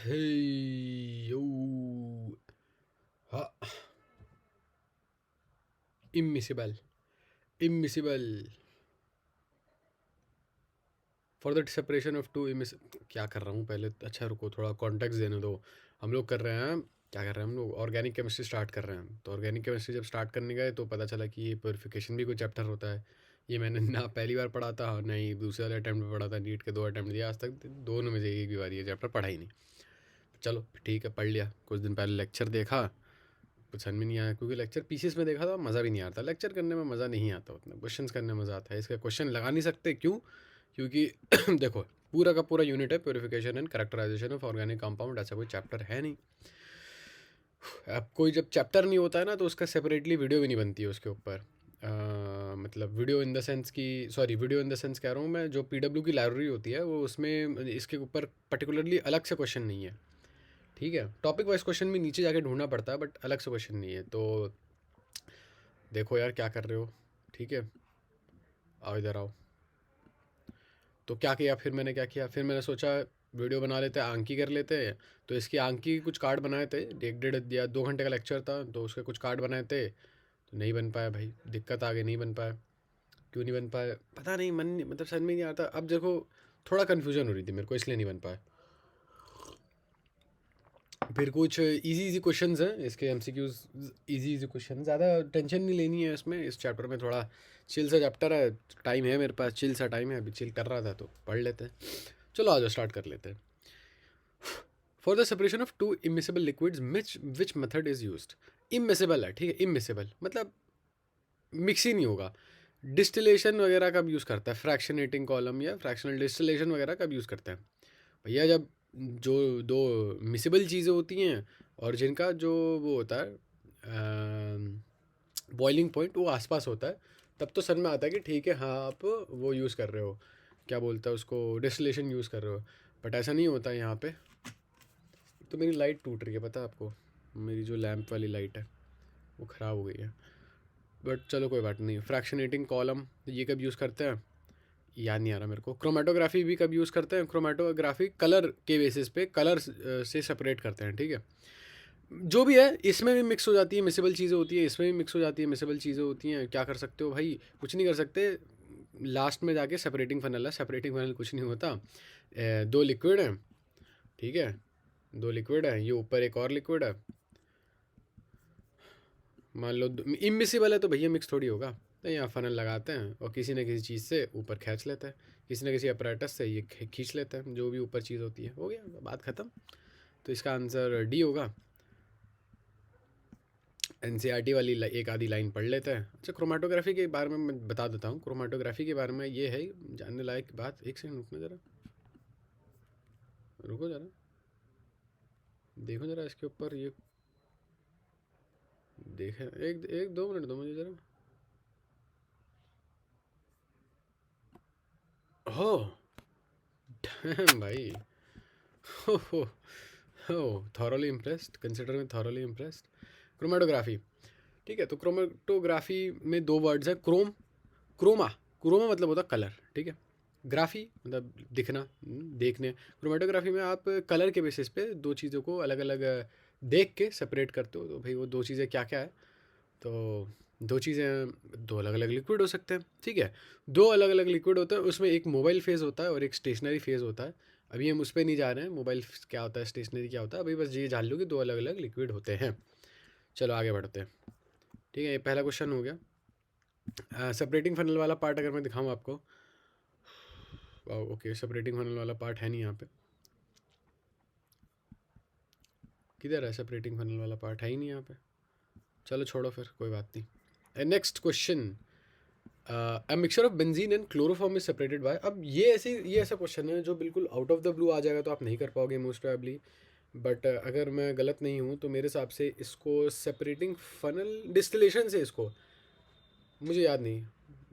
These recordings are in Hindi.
हे यो हाँ immiscible immiscible for the separation of two इमिस क्या कर रहा हूँ पहले, अच्छा रुको थोड़ा कॉन्टेक्स्ट देने दो। हम लोग कर रहे हैं, क्या कर रहे हैं हम लोग, ऑर्गेनिक केमिस्ट्री स्टार्ट कर रहे हैं। तो ऑर्गेनिक केमिस्ट्री जब स्टार्ट करने गए तो पता चला कि ये प्योरिफिकेशन भी कोई चैप्टर होता है। ये मैंने ना पहली बार पढ़ा था ना ही दूसरे वाले अटैम्प्ट में पढ़ा था, नीट के 2 अटैम्प्ट दिया आज तक, दोनों में से एक भी बार ये चैप्टर पढ़ा ही नहीं। चलो ठीक है, पढ़ लिया। कुछ दिन पहले लेक्चर देखा, कुछ समझ में नहीं आया, क्योंकि लेक्चर पीसीएस में देखा था, मज़ा भी नहीं आता। लेक्चर करने में मज़ा नहीं आता उतना, क्वेश्चंस करने में मज़ा आता है। इसका क्वेश्चन लगा नहीं सकते, क्यों? क्योंकि देखो पूरा का पूरा यूनिट है purification and characterization of organic compound, ऐसा कोई चैप्टर है नहीं। अब कोई जब चैप्टर नहीं होता है ना तो उसका सेपरेटली वीडियो भी नहीं बनती है उसके ऊपर। मतलब वीडियो इन द सेंस की, sorry video in the sense कह रहा हूँ मैं, जो पीडब्ल्यू की लाइब्रेरी होती है वो, उसमें इसके ऊपर पर्टिकुलरली अलग से क्वेश्चन नहीं है। ठीक है, टॉपिक वाइज क्वेश्चन भी नीचे जाके ढूंढना पड़ता है, बट अलग से क्वेश्चन नहीं है। तो देखो यार क्या कर रहे हो, ठीक है, आओ इधर आओ। तो क्या किया फिर मैंने, क्या किया फिर मैंने सोचा वीडियो बना लेते हैं, आंकी कर लेते हैं। तो इसकी आंकी के कुछ कार्ड बनाए थे, 1 डेढ़ या 2 घंटे का लेक्चर था, तो उसके कुछ कार्ड बनाए थे। तो नहीं बन पाया भाई, दिक्कत आ गई, नहीं बन पाया। क्यों नहीं बन पाया पता नहीं, मतलब समझ में नहीं आता। अब देखो थोड़ा कन्फ्यूजन हो रही थी मेरे को, इसलिए नहीं बन पाया। फिर कुछ इजी इजी क्वेश्चंस हैं इसके, एमसीक्यूज, इजी इजी क्वेश्चन, ज़्यादा टेंशन नहीं लेनी है इसमें। इस चैप्टर में थोड़ा चिल सा चैप्टर है, टाइम है मेरे पास, चिल सा टाइम है, अभी चिल कर रहा था तो पढ़ लेते हैं। चलो आ जाओ स्टार्ट कर लेते हैं। For the separation of to immiscible liquids which method is used. Immiscible है, ठीक है, इमिसिबल मतलब मिक्स ही नहीं होगा। डिस्टिलेशन वगैरह कब यूज़ करता है, फ्रैक्शनेटिंग कॉलम या फ्रैक्शनल डिस्टिलेशन वगैरह कब यूज़ करते हैं भैया? जब जो दो मिसिबल चीज़ें होती हैं और जिनका जो वो होता है बॉइलिंग पॉइंट वो आसपास होता है, तब तो समझ में आता है कि ठीक है हाँ आप वो यूज़ कर रहे हो, क्या बोलता है उसको, डिस्टिलेशन यूज़ कर रहे हो। बट ऐसा नहीं होता यहाँ पे। तो मेरी लाइट टूट रही है, पता है आपको, मेरी जो लैंप वाली लाइट है वो ख़राब हो गई है। बट चलो कोई बात नहीं। फ्रैक्शनेटिंग कॉलम ये कब यूज़ करते हैं, याद नहीं आ रहा मेरे को। क्रोमेटोग्राफी भी कब यूज़ करते हैं, क्रोमेटोग्राफी कलर के बेसिस पे, कलर से सेपरेट करते हैं, ठीक है। जो भी है, इसमें भी मिक्स हो जाती है, मिसेबल चीज़ें होती है, इसमें भी मिक्स हो जाती है, मिसेबल चीज़ें होती हैं। क्या कर सकते हो भाई, कुछ नहीं कर सकते। लास्ट में जाके सेपरेटिंग फनल है, सेपरेटिंग फनल कुछ नहीं होता। 2 लिक्विड हैं, ठीक है, 2 लिक्विड है, ये ऊपर एक और लिक्विड है। मान लो इमिसिबल है तो भैया मिक्स थोड़ी होगा। तो यहाँ फनल लगाते हैं और किसी न किसी चीज़ से ऊपर खींच लेते हैं, किसी न किसी अपरेटस से ये खींच लेते हैं, जो भी ऊपर चीज़ होती है। हो गया, बात ख़त्म। तो इसका आंसर डी होगा। एनसीईआरटी वाली एक आधी लाइन पढ़ लेते हैं। अच्छा, क्रोमेटोग्राफी के बारे में मैं बता देता हूँ। क्रोमेटोग्राफी के बारे में ये है जानने लायक बात, एक सेकंड रुकना ज़रा, रुको ज़रा, देखो ज़रा इसके ऊपर ये, देखें, एक एक 2 मिनट दो मुझे ज़रा। हो भाई, हो thoroughly impressed, consider me thoroughly impressed. Chromatography, ठीक है। तो क्रोमेटोग्राफी में 2 वर्ड्स है, क्रोम, क्रोमा। क्रोमा मतलब होता कलर, ठीक है। ग्राफी मतलब दिखना, देखने। क्रोमेटोग्राफी में आप कलर के बेसिस पे 2 चीज़ों को अलग अलग देख के सेपरेट करते हो। तो भाई वो 2 चीज़ें क्या क्या है, तो 2 चीज़ें, 2 अलग अलग लिक्विड हो सकते हैं, ठीक है। 2 अलग अलग लिक्विड होते हैं, उसमें एक मोबाइल फेज़ होता है और एक स्टेशनरी फेज़ होता है। अभी हम उस पर नहीं जा रहे हैं, मोबाइल क्या होता है, स्टेशनरी क्या होता है, अभी बस ये जान लो कि 2 अलग अलग लिक्विड होते हैं। चलो आगे बढ़ते हैं, ठीक है। ये पहला क्वेश्चन हो गया। सेपरेटिंग फनल वाला पार्ट अगर मैं दिखाऊँ आपको, ओके, सेपरेटिंग फनल वाला पार्ट है नहीं यहाँ पे, किधर है सेपरेटिंग फनल वाला पार्ट, है ही नहीं यहाँ पे। चलो छोड़ो फिर, कोई बात नहीं। Next question, a mixture of benzene and chloroform is separated by. अब ये ऐसा क्वेश्चन है जो बिल्कुल आउट ऑफ द ब्लू आ जाएगा तो आप नहीं कर पाओगे मोस्ट प्रोबेबली। बट अगर मैं गलत नहीं हूँ तो मेरे हिसाब से इसको सेपरेटिंग फनल डिस्टिलेशन से, इसको मुझे याद नहीं,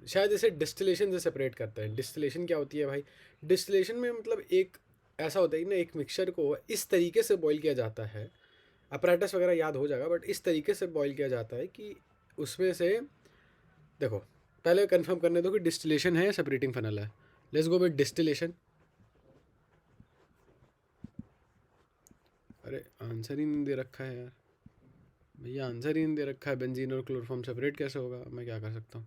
शायद इसे डिस्टिलेशन से सेपरेट करते हैं। डिस्टिलेशन क्या होती है भाई, डिस्टिलेशन में मतलब एक ऐसा होता है कि ना, एक मिक्सचर को इस तरीके से बॉईल किया जाता है, अपरेटस वगैरह याद हो जाएगा, बट इस तरीके से बॉईल किया जाता है कि उसमें से, देखो पहले कंफर्म करने दो कि डिस्टिलेशन है या सेपरेटिंग फनल है। Let's go with distillation. अरे आंसर ही नहीं दे रखा है यार भैया, आंसर ही नहीं दे रखा है। बेंजीन और क्लोरोफॉर्म सेपरेट कैसे होगा, मैं क्या कर सकता हूँ।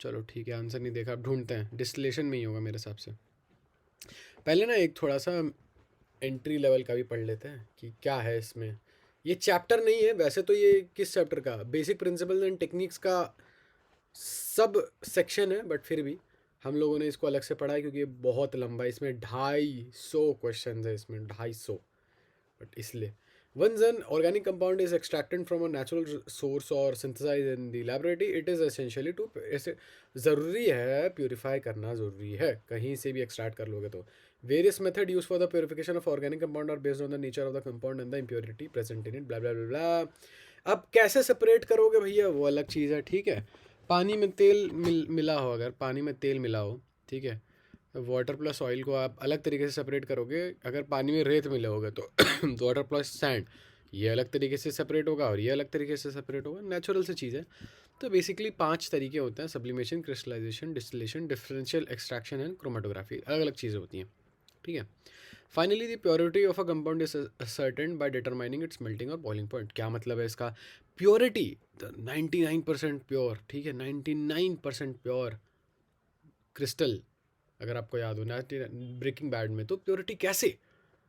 चलो ठीक है, आंसर नहीं देखा, अब ढूंढते हैं। डिस्टिलेशन में ही होगा मेरे हिसाब से। पहले ना एक थोड़ा सा एंट्री लेवल का भी पढ़ लेते हैं कि क्या है इसमें। ये चैप्टर नहीं है वैसे तो, ये किस चैप्टर का, बेसिक प्रिंसिपल्स एंड टेक्निक्स का सब सेक्शन है, बट फिर भी हम लोगों ने इसको अलग से पढ़ा है क्योंकि ये बहुत लंबा है। इसमें 250 क्वेश्चन है, इसमें 250, बट इसलिए once an organic compound is extracted from a natural source or synthesized in the laboratory, it is essentially to, ऐसे ज़रूरी है प्योरीफाई करना, ज़रूरी है, कहीं से भी एक्सट्रैक्ट कर लोगे तो। Various method use for the purification of organic compound are based on the nature of the compound and the impurity present in it, blah blah blah. अब कैसे सेपरेट करोगे भैया, वो अलग चीज़ है, ठीक है। पानी में तेल मिला हो, अगर पानी में तेल मिला हो, ठीक है, वाटर प्लस ऑयल को आप अलग तरीके से सेपरेट करोगे। अगर पानी में रेत मिले होगे तो वाटर प्लस सैंड, ये अलग तरीके से सेपरेट होगा और ये अलग तरीके से सेपरेट होगा, नेचुरल से चीज़ है। तो बेसिकली 5 तरीके होते हैं: sublimation, crystallization, distillation, differential extraction and chromatography. अलग अलग चीज़ें होती हैं, ठीक है। Finally the purity of a compound is certain by determining its melting और बॉइलिंग पॉइंट। क्या मतलब है इसका? प्योरिटी 99% प्योर, ठीक है, 99% प्योर क्रिस्टल, अगर आपको याद हो ना ब्रेकिंग बैड में, तो प्योरिटी कैसे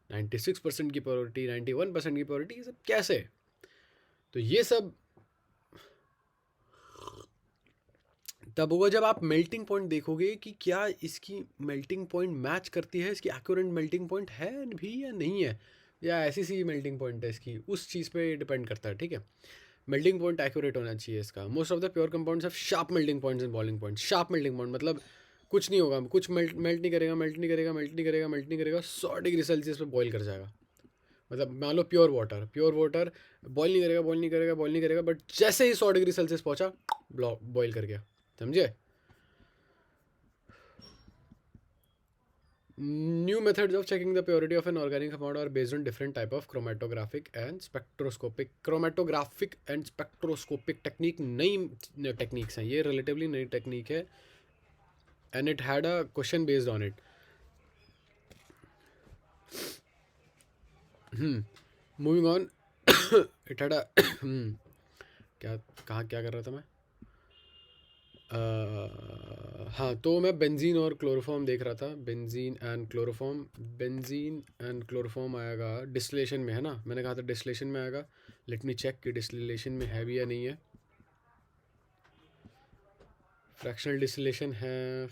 96% की प्योरिटी, 91% की प्योरिटी, ये सब कैसे? तो ये सब तब होगा जब आप मेल्टिंग पॉइंट देखोगे कि क्या इसकी मेल्टिंग पॉइंट मैच करती है, इसकी एक्यूरेट मेल्टिंग पॉइंट है भी या नहीं है, या ऐसी सी मेल्टिंग पॉइंट है इसकी, उस चीज़ पे डिपेंड करता है, ठीक है। मेल्टिंग पॉइंट एक्यूरेट होना चाहिए इसका। Most of the pure compounds have sharp melting points and boiling point. Sharp melting point मतलब कुछ नहीं होगा, कुछ मेल्ट मेल्ट नहीं करेगा, मेल्ट नहीं करेगा, मेल्ट नहीं करेगा, मेल्ट नहीं करेगा, 100 डिग्री सेल्सियस पे बॉईल कर जाएगा। मतलब मान लो pure water, pure water boil नहीं करेगा, बॉईल नहीं करेगा, बॉईल नहीं करेगा, बट जैसे ही 100 डिग्री सेल्सियस पहुंचा, ब्लॉक बॉईल कर गया, समझे। New methods of checking the purity of an organic compound are based on different type of chromatographic and spectroscopic technique। नई टेक्निक्स हैं ये, रिलेटिवली नई टेक्निक है, and it had a question based on it। Moving on, it had a क्या कर रहा था मैं? हाँ, तो मैं बेंजीन और क्लोरोफॉर्म देख रहा था। बेंजीन एंड क्लोरोफॉर्म आएगा डिस्टिलेशन में, है ना, मैंने कहा था डिस्टिलेशन में आएगा। लेट मी चेक कि डिस्टिलेशन में है भी या नहीं है। फ्रैक्शनल डिस्टिलेशन है,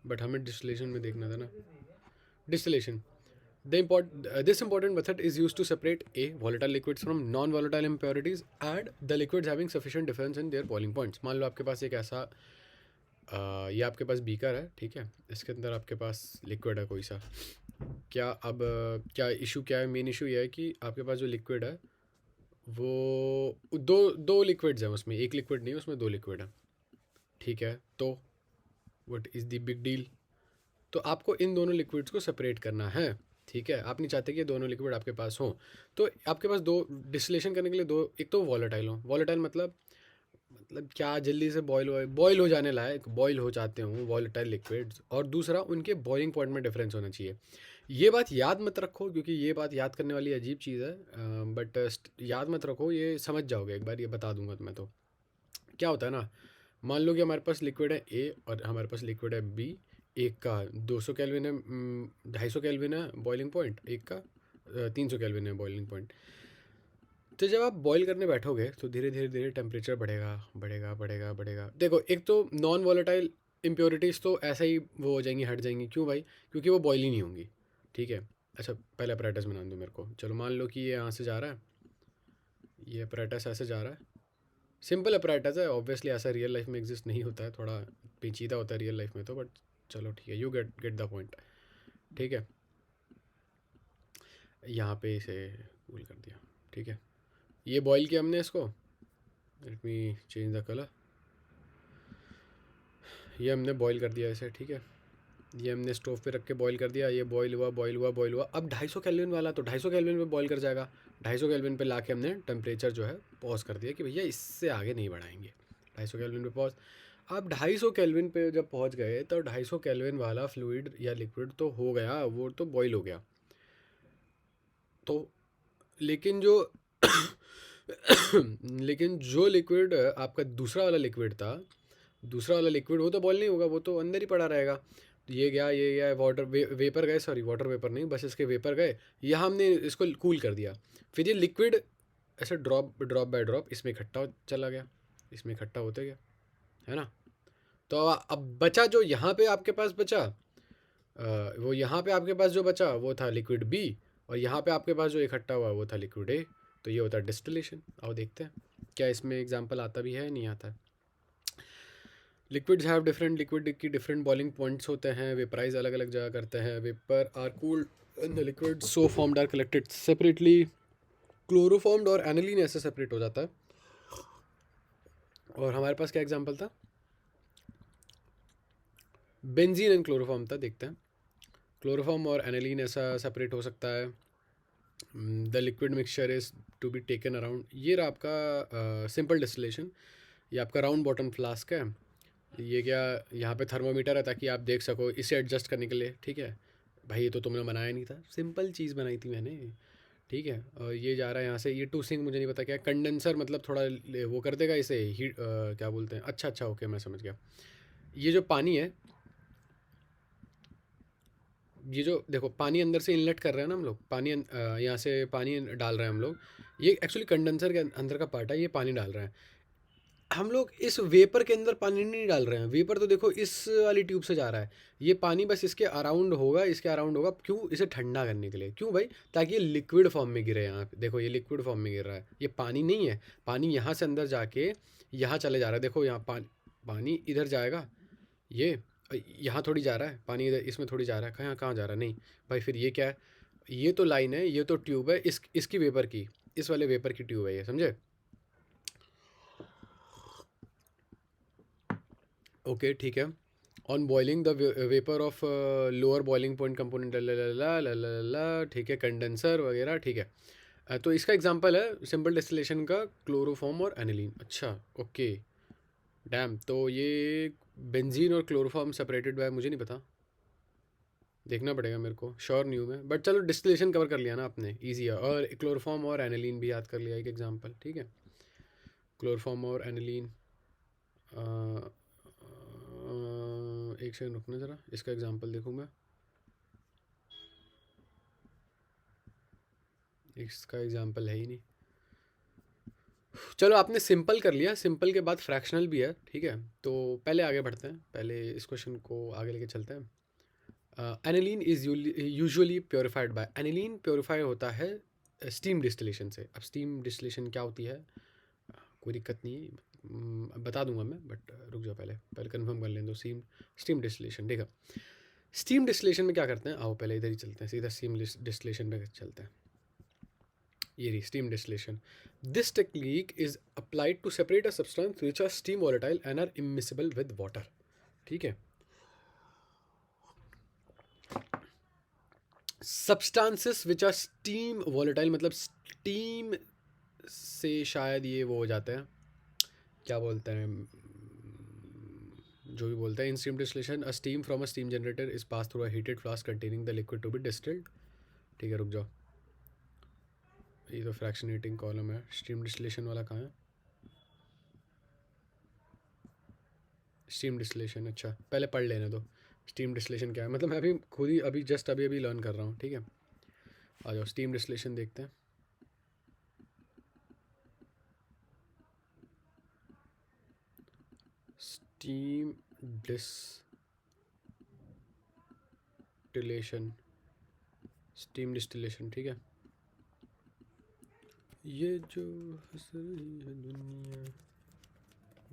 बट हमें डिस्टिलेशन में देखना था ना। Distillation, this important method is used to separate a volatile liquids from non-volatile impurities and the liquids having sufficient difference in their boiling points। मान लो आपके पास एक ऐसा ये आपके पास बीकर है, ठीक है, इसके अंदर आपके पास लिक्विड है कोई सा। क्या अब क्या इशू क्या है? मेन इशू ये है कि आपके पास जो लिक्विड है वो दो लिक्विड्स हैं उसमें, एक लिक्विड नहीं, उसमें 2 लिक्विड हैं, ठीक है। तो what is the big deal? तो आपको इन दोनों लिक्विड्स को सेपरेट करना है, ठीक है। आप नहीं चाहते कि ये दोनों लिक्विड आपके पास हों, तो आपके पास दो डिस्टिलेशन करने के लिए, दो, एक तो वॉलेटाइल हो। वॉलेटाइल मतलब क्या, जल्दी से बॉयल हो जाने लायक, बॉयल हो जाते हों वॉलेटाइल लिक्विड्स, और दूसरा उनके बॉइलिंग पॉइंट में डिफरेंस होना चाहिए। ये बात याद मत रखो क्योंकि ये बात याद करने वाली अजीब चीज़ है, बट याद मत रखो, ये समझ जाओगे एक बार, ये बता दूंगा तुम्हें। तो क्या होता है ना, मान लो कि हमारे पास लिक्विड है ए और हमारे पास लिक्विड है बी। एक का 200 केल्विन है, 250 केल्विन है बॉइलिंग पॉइंट, एक का 300 केल्विन है बॉइलिंग पॉइंट। तो जब आप बॉईल करने बैठोगे तो धीरे धीरे धीरे टेम्परेचर बढ़ेगा बढ़ेगा बढ़ेगा बढ़ेगा। देखो, एक तो नॉन वॉलेटाइल इम्प्योरिटीज़ तो ऐसा ही वो हो जाएंगी, हट जाएंगी। क्यों भाई? क्योंकि वो बॉयल ही नहीं होंगी, ठीक है। अच्छा, पहले अपरेटस बना दो मेरे को। चलो मान लो कि ये यहाँ से जा रहा है, ये अपरेटस ऐसे जा रहा है, सिंपल अपरेटस है, ऑब्वियसली ऐसा रियल लाइफ में एग्जिस्ट नहीं होता है, थोड़ा पेचीदा होता है रियल लाइफ में तो, बट चलो ठीक है, यू गेट द पॉइंट, ठीक है। यहाँ पे इसे कूल कर दिया, ठीक है। ये बॉईल किया हमने इसको, let me change the colour. ये हमने बॉईल कर दिया इसे, ठीक है। ये हमने स्टोव पे रख के बॉईल कर दिया, ये बॉईल हुआ बॉईल हुआ बॉईल हुआ। अब 250 केल्विन वाला, तो 250 केल्विन पे बॉईल कर जाएगा। 250 केल्विन पे लाके हमने टेम्परेचर जो है पॉज कर दिया कि भैया इससे आगे नहीं बढ़ाएंगे, 250 केल्विन पे पॉज। आप 250 केल्विन पे जब पहुंच गए तो 250 केल्विन वाला फ्लूइड या लिक्विड तो हो गया, वो तो बॉईल हो गया। तो लेकिन जो लेकिन जो लिक्विड आपका दूसरा वाला लिक्विड था, दूसरा वाला लिक्विड वो तो बॉईल नहीं होगा, वो तो अंदर ही पड़ा रहेगा। तो ये गया वाटर वेपर गए, सॉरी वाटर वेपर नहीं, बस इसके वेपर गए, यहाँ हमने इसको कूल कर दिया। फिर ये लिक्विड ऐसे ड्रॉप ड्रॉप बाय ड्रॉप इसमें इकट्ठा चला गया, इसमें इकट्ठा होते गया, है ना। तो अब बचा जो यहाँ पे आपके पास बचा, वो यहाँ पे आपके पास जो बचा वो था लिक्विड बी, और यहाँ पे आपके पास जो इकट्ठा हुआ वो था लिक्विड ए। तो ये होता है डिस्टिलेशन। आओ देखते हैं क्या इसमें एग्जांपल आता भी है, नहीं आता है। लिक्विड्स हैव डिफरेंट, लिक्विड की डिफरेंट बॉइलिंग पॉइंट्स होते हैं, वेपराइज अलग अलग जगह करते हैं। Vapour are cooled in the liquid so formed are collected separately. Chloroformed और एनिलीन ऐसे सेपरेट हो जाता है। और हमारे पास क्या एग्जांपल था, बेंजीन एंड क्लोरोफॉर्म था। देखते हैं क्लोरोफॉर्म और एनिलीन ऐसा सेपरेट हो सकता है। The liquid mixture is to be taken around. ये रहा आपका सिंपल डिस्टिलेशन। ये आपका राउंड बॉटम फ्लास्क है। ये क्या, यहाँ पे थर्मोमीटर है ताकि आप देख सको इसे एडजस्ट करने के लिए, ठीक है भाई। ये तो तुमने बनाया नहीं था, सिंपल चीज़ बनाई थी मैंने, ठीक है। और ये जा रहा है यहाँ से, ये टू सिंक मुझे नहीं पता क्या कंडेंसर, मतलब थोड़ा वो कर देगा इसे हीट, क्या बोलते हैं, अच्छा अच्छा ओके मैं समझ गया। ये जो पानी है, ये जो देखो पानी अंदर से इनलेट कर रहे हैं ना हम लोग, पानी यहाँ से पानी डाल रहे हैं हम लोग। ये एक्चुअली कंडेंसर के अंदर का पार्ट है, ये पानी डाल रहे हैं हम लोग। इस वेपर के अंदर पानी नहीं डाल रहे हैं, वेपर तो देखो इस वाली ट्यूब से जा रहा है। ये पानी बस इसके अराउंड होगा, इसके अराउंड होगा। क्यों? इसे ठंडा करने के लिए। क्यों भाई? ताकि ये लिक्विड फॉर्म में गिरे। यहाँ पे देखो ये लिक्विड फॉर्म में गिर रहा है, ये पानी नहीं है। पानी यहाँ से अंदर जाके यहाँ चले जा रहा है। देखो यहाँ पानी इधर जाएगा, ये यहाँ थोड़ी जा रहा है पानी, इधर इसमें थोड़ी जा रहा है। कहाँ कहाँ जा रहा है? नहीं भाई, फिर ये क्या है? ये तो लाइन है, ये तो ट्यूब है, इसकी वेपर की, इस वाले वेपर की ट्यूब है ये, समझे? ओके ठीक है। On boiling the vapour of lower boiling point component ला, ठीक है, कंडेंसर वगैरह, ठीक है। तो इसका एग्जांपल है सिंपल डिस्टिलेशन का क्लोरोफॉर्म और एनिलीन। अच्छा ओके, डैम। तो ये बेंजीन और क्लोरोफॉर्म सेपरेटेड बाय, मुझे नहीं पता, देखना पड़ेगा मेरे को, श्योर नहीं हूँ मैं, बट चलो डिस्टिलेशन कवर कर लिया ना आपने, ईजी है। और क्लोरोफॉर्म और एनिलीन भी याद कर लिया एक एग्जांपल, ठीक है। क्लोरोफॉर्म और एनिलीन, एक सेकंड रुकना ज़रा, इसका एग्जांपल देखूँ मैं। इसका एग्जांपल है ही नहीं। चलो आपने सिंपल कर लिया, सिंपल के बाद फ्रैक्शनल भी है, ठीक है। तो पहले आगे बढ़ते हैं, पहले इस क्वेश्चन को आगे लेके चलते हैं। Aniline is usually purified by, aniline purify होता है स्टीम डिस्टिलेशन से। अब स्टीम डिस्टिलेशन क्या होती है, कोई दिक्कत नहीं है, बता दूंगा मैं, बट रुक जाओ, पहले पहले कंफर्म कर लें। तो स्टीम डिस्टिलेशन, ठीक है। स्टीम डिस्टिलेशन में क्या करते हैं, आओ पहले इधर ही चलते हैं, सीधा स्टीम डिस्टिलेशन पे चलते हैं। ये रही steam distillation. This technique is applied to separate a substance which are steam volatile and are immiscible with water, ठीक है। Substances which are steam volatile, मतलब स्टीम से शायद ये वो हो जाते हैं, क्या बोलते हैं, जो भी बोलते हैं। In steam distillation a steam from a steam generator is pass through a heated flask containing the liquid to be distilled, ठीक है। रुक जाओ, ये तो फ्रैक्शनेटिंग कॉलम है, स्टीम डिस्टिलेशन वाला कहाँ है? स्टीम डिस्टिलेशन, अच्छा पहले पढ़ लेने दो स्टीम डिस्टिलेशन क्या है, मतलब मैं अभी खुद ही अभी जस्ट अभी लर्न कर रहा हूँ, ठीक है। आ जाओ स्टीम डिस्टिलेशन देखते हैं। स्टीम डिस्टिलेशन, स्टीम डिस्टिलेशन, ठीक है। ये जो हंस रही है दुनिया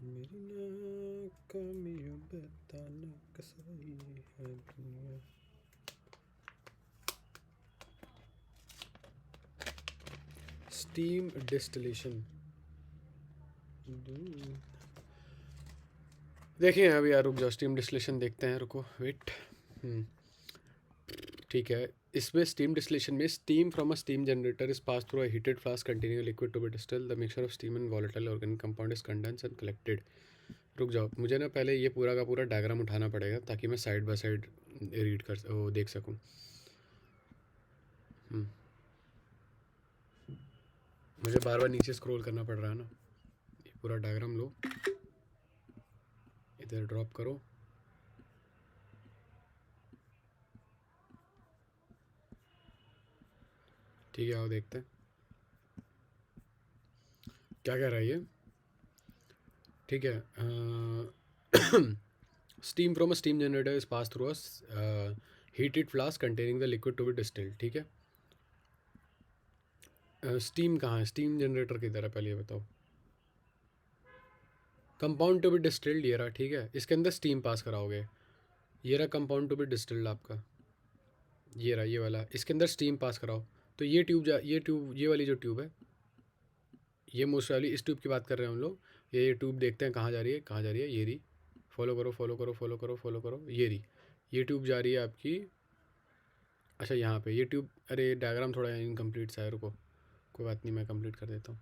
मेरी नाकामियों बताना कस रही है दुनिया। स्टीम डिस्टिलेशन, देखिए अभी यार रुक जाओ, स्टीम डिस्टिलेशन देखते हैं, रुको वेट। ठीक है, इसमें स्टीम डिस्टिलेशन में steam from a steam generator is pass through a heated flask containing liquid to be distilled, the mixture of steam and volatile organic compound is condensed and collected. रुक जाओ, मुझे ना पहले ये पूरा का पूरा डायग्राम उठाना पड़ेगा ताकि मैं साइड बाय साइड रीड कर वो देख सकूँ। मुझे बार बार नीचे स्क्रॉल करना पड़ रहा है ना। ये पूरा डायग्राम लो, इधर ड्रॉप करो। ठीक है, आओ देखते हैं क्या कह रहा है ये। ठीक है। Steam from a steam generator is pass through a heated flask containing the liquid to be distilled। ठीक है, स्टीम कहाँ है, स्टीम जनरेटर किधर है, पहले ये बताओ। कंपाउंड टू बी डिस्टिल्ड ये रहा, ठीक है, इसके अंदर स्टीम पास कराओगे। ये रहा कंपाउंड टू बी डिस्टिल्ड आपका, ये रहा ये वाला, इसके अंदर स्टीम पास कराओ। तो ये ट्यूब ये वाली जो ट्यूब है, ये मोस्ट वाली, इस ट्यूब की बात कर रहे हैं हम लोग। ये ट्यूब देखते हैं कहाँ जा रही है, कहाँ जा रही है, ये रही। फॉलो करो फॉलो करो फॉलो करो फॉलो करो, ये रही। ये ट्यूब जा रही है आपकी, अच्छा यहाँ पे ये ट्यूब, अरे डायग्राम थोड़ा इनकम्प्लीट सा है, रुको, कोई बात नहीं, मैं कंप्लीट कर देता हूँ।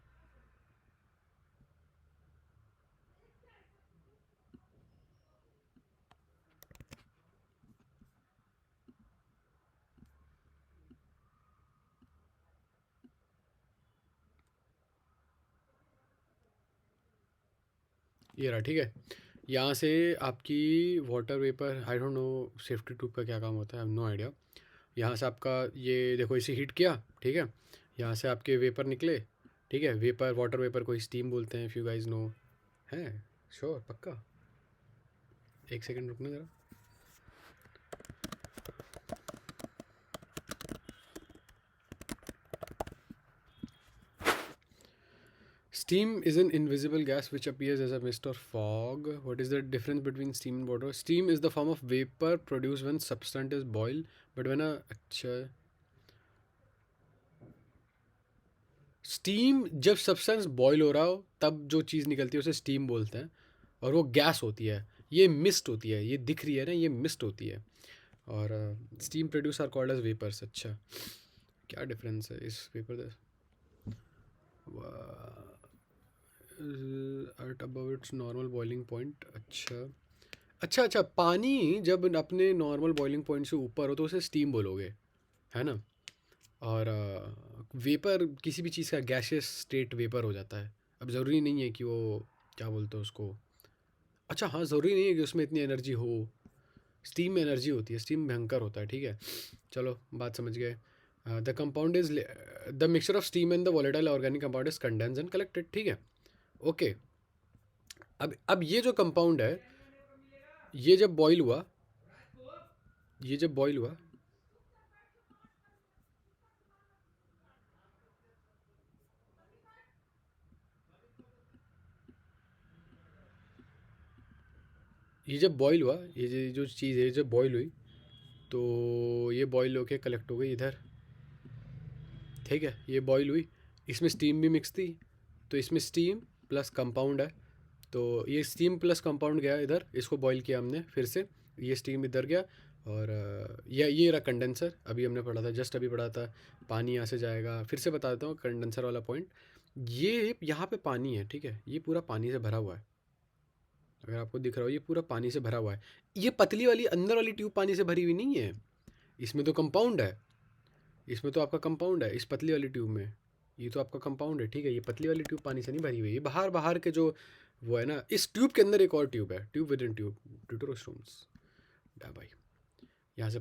ये रहा, ठीक है। यहाँ से आपकी water vapour, I don't know safety tube का क्या काम होता है, आई हैव नो आइडिया। यहाँ से आपका ये देखो, इसे हीट किया, ठीक है, यहाँ से आपके वेपर निकले, ठीक है, वेपर वाटर वेपर को स्टीम बोलते हैं, इफ़ यू गाइज नो। है श्योर, पक्का, एक सेकंड रुकना ज़रा। Steam is an invisible gas which appears as a mist or fog. What is the difference between steam and water? Steam is the form of vapor produced when substance is boiled, but when a अच्छा, स्टीम जब सब्सटेंस बॉयल हो रहा हो तब जो चीज़ निकलती है उसे स्टीम बोलते हैं, और वो गैस होती है, ये मिस्ट होती है, ये दिख रही है ना, ये मिस्ट होती है। और steam produce are called as vapours. अच्छा, क्या डिफरेंस है इस vapour at above its normal boiling point. अच्छा अच्छा अच्छा, पानी जब अपने नॉर्मल बॉइलिंग पॉइंट से ऊपर हो तो उसे स्टीम बोलोगे, है ना। और वेपर किसी भी चीज़ का गैसियस स्टेट वेपर हो जाता है। अब ज़रूरी नहीं है कि वो, क्या बोलते हैं उसको, अच्छा हाँ, ज़रूरी नहीं है कि उसमें इतनी एनर्जी हो। स्टीम में एनर्जी होती है, स्टीम भयंकर होता है, ठीक है। चलो बात समझ गए। The compound is the mixture of steam and the volatile organic compound is condense and collected, ठीक है। ओके, अब ये जो कंपाउंड है, ये जब बॉईल हुआ, ये जब बॉईल हुआ, ये जब बॉईल हुआ, ये जो चीज़ है जब बॉईल हुई, तो ये बॉईल होके कलेक्ट हो गई इधर, ठीक है। ये बॉईल हुई, इसमें स्टीम भी मिक्स थी, तो इसमें स्टीम प्लस कंपाउंड है, तो ये स्टीम प्लस कंपाउंड गया इधर, इसको बॉईल किया हमने फिर से, ये स्टीम इधर गया, और ये रहा कंडेंसर। अभी हमने पढ़ा था, जस्ट अभी पढ़ा था, पानी यहाँ से जाएगा। फिर से बता देता हूँ कंडेंसर वाला पॉइंट। ये यहाँ पे पानी है, ठीक है, ये पूरा पानी से भरा हुआ है, अगर आपको दिख रहा हो, ये पूरा पानी से भरा हुआ है। ये पतली वाली अंदर वाली ट्यूब पानी से भरी हुई नहीं है, इसमें तो कंपाउंड है, इसमें तो आपका कंपाउंड है, इस पतली वाली ट्यूब में, ये तो आपका कंपाउंड है, ठीक है। ये पतली वाली ट्यूब पानी से नहीं भरी हुई है, ये बाहर बाहर के जो वो है ना, इस ट्यूब के अंदर एक और ट्यूब है, ट्यूब विद इन ट्यूब, ड्यूटरोस्टोम्स। डा भाई, यहाँ से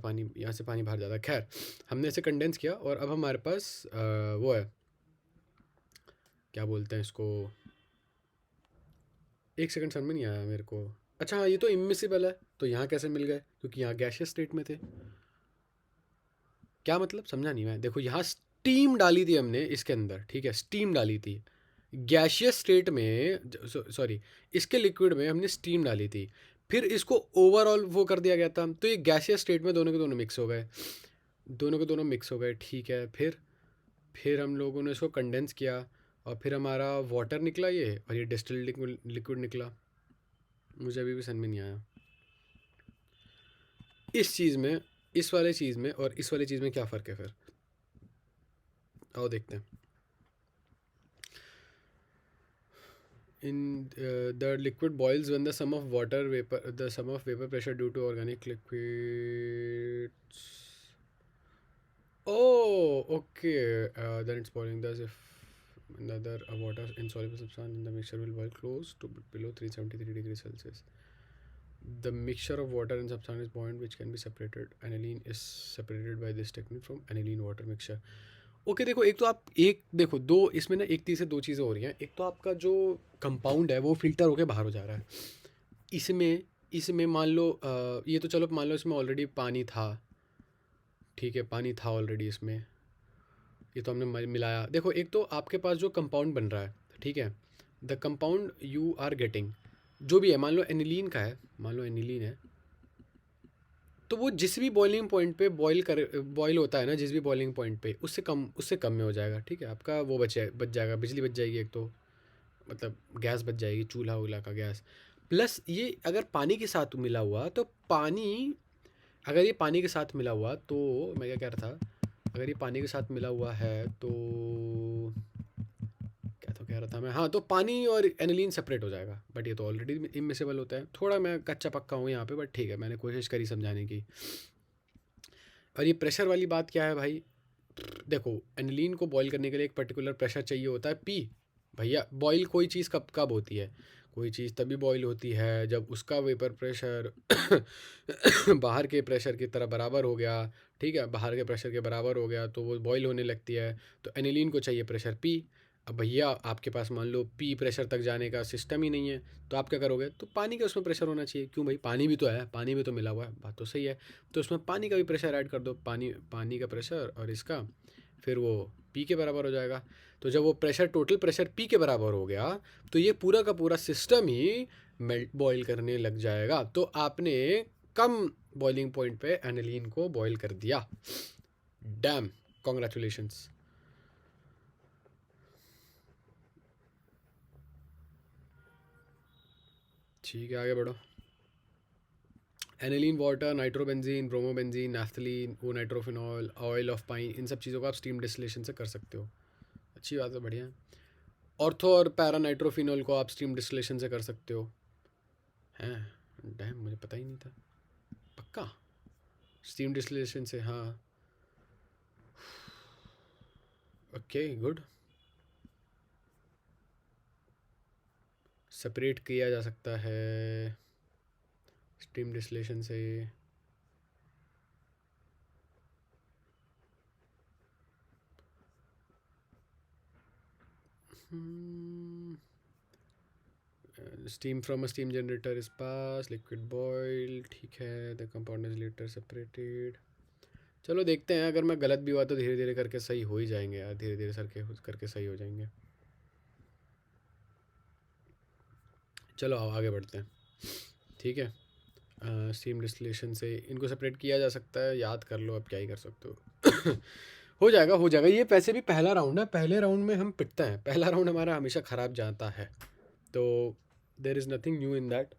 पानी बाहर जाता है। खैर, हमने इसे कंडेंस किया, और अब हमारे पास वो है, क्या बोलते हैं इसको, एक सेकंड समझ में नहीं आया मेरे को। अच्छा हाँ, ये तो इमिसिबल है, तो यहाँ कैसे मिल गए, क्योंकि यहाँ गैशियस स्टेट में थे। क्या मतलब, समझा नहीं मैं। देखो, यहाँ स्टीम डाली थी हमने इसके अंदर, ठीक है, स्टीम डाली थी गैशियस स्टेट में, सॉरी, इसके लिक्विड में हमने स्टीम डाली थी, फिर इसको ओवरऑल वो कर दिया गया था, तो ये गैशियस स्टेट में दोनों के दोनों मिक्स हो गए, दोनों के दोनों मिक्स हो गए, ठीक है। फिर हम लोगों ने इसको कंडेंस किया, और फिर हमारा वाटर निकला ये, और ये डिस्टिल्ड लिक्विड निकला। मुझे अभी भी समझ में नहीं आया इस चीज़ में, इस वाले चीज़ में और इस वाले चीज़ में क्या फ़र्क है फिर, आओ देखते हैं। in the liquid boils when the sum of vapor pressure due to organic liquids. Oh, okay. Then it's boiling. Thus, if another a water insoluble substance in the mixture will boil close to below 373 degrees Celsius. The mixture of water and substance is boiled, which can be separated. Aniline is separated by this technique from aniline water mixture. Okay देखो, एक तो आप एक देखो दो इसमें ना, एक चीज़ से दो चीज़ें हो रही हैं। एक तो आपका जो कंपाउंड है वो फिल्टर होके बाहर हो जा रहा है। इसमें इसमें मान लो ये तो चलो मान लो इसमें ऑलरेडी पानी था, ठीक है, पानी था ऑलरेडी इसमें, ये तो हमने मिलाया। देखो एक तो आपके पास जो कंपाउंड बन रहा है, ठीक है, the compound you are getting जो भी है, मान लो एनिलीन का है, मान लो एनिलीन है, तो वो जिस भी बॉइलिंग पॉइंट पे बॉयल होता है ना, जिस भी बॉइलिंग पॉइंट पे उससे कम में हो जाएगा, ठीक है। आपका वो बच जाएगा, बिजली बच जाएगी, एक तो मतलब गैस बच जाएगी, चूल्हा वूल्हा का गैस। प्लस ये अगर पानी के साथ मिला हुआ तो पानी, अगर ये पानी के साथ मिला हुआ तो मैं क्या कह रहा था, अगर ये पानी के साथ मिला हुआ है तो क्या तो कह रहा था मैं, हाँ, तो पानी और एनिलीन सेपरेट हो जाएगा। बट ये तो ऑलरेडी इमिसिबल होता है। थोड़ा मैं कच्चा पक्का हूँ यहाँ पे, बट ठीक है, मैंने कोशिश करी समझाने की। और ये प्रेशर वाली बात क्या है भाई, देखो एनिलीन को बॉईल करने के लिए एक पर्टिकुलर प्रेशर चाहिए होता है, पी। भैया बॉईल कोई चीज़ कब कब होती है, कोई चीज़ तभी बॉईल होती है जब उसका वेपर प्रेशर बाहर के प्रेशर की तरह बराबर हो गया, ठीक है, बाहर के प्रेशर के बराबर हो गया तो वो बॉईल होने लगती है। तो एनिलीन को चाहिए प्रेशर पी। अब भैया आपके पास मान लो पी प्रेशर तक जाने का सिस्टम ही नहीं है, तो आप क्या करोगे, तो पानी का उसमें प्रेशर होना चाहिए। क्यों भाई, पानी भी तो है, पानी भी तो मिला हुआ है, बात तो सही है। तो उसमें पानी का भी प्रेशर ऐड कर दो, पानी का प्रेशर और इसका, फिर वो पी के बराबर हो जाएगा। तो जब वो प्रेशर, टोटल प्रेशर पी के बराबर हो गया, तो ये पूरा का पूरा सिस्टम ही मेल्ट बॉईल करने लग जाएगा। तो आपने कम बॉइलिंग पॉइंट पे एनिलीन को बॉईल कर दिया। Dam, congratulations. ठीक है, आगे बढ़ो। Aniline water, nitrobenzene, bromobenzene, naphthalene, वो नाइट्रोफिनॉल, ऑयल ऑफ पाइन, इन सब चीज़ों को आप स्टीम डिस्टिलेशन से कर सकते हो। अच्छी बात है, बढ़िया है। ऑर्थो और पैरा नाइट्रोफिनॉल को आप स्टीम डिस्टिलेशन से कर सकते हो। हैं, डैम, मुझे पता ही नहीं था। पक्का स्टीम डिस्टिलेशन से, हाँ। Okay, good. सेपरेट किया जा सकता है स्टीम डिस्टिलेशन से। Steam from a steam generator is pass, liquid boil, ठीक है, the compound is later separated. चलो देखते हैं, अगर मैं गलत भी हुआ तो धीरे धीरे करके सही हो ही जाएंगे यार, धीरे धीरे करके सही हो जाएंगे। चलो आओ आगे बढ़ते हैं, ठीक है। स्टीम डिस्टिलेशन से इनको सेपरेट किया जा सकता है, याद कर लो, अब क्या ही कर सकते हो। हो जाएगा हो जाएगा। ये वैसे भी पहला राउंड है, पहले राउंड में हम पिटते हैं, पहला राउंड हमारा हमेशा ख़राब जाता है, तो there is nothing new in that.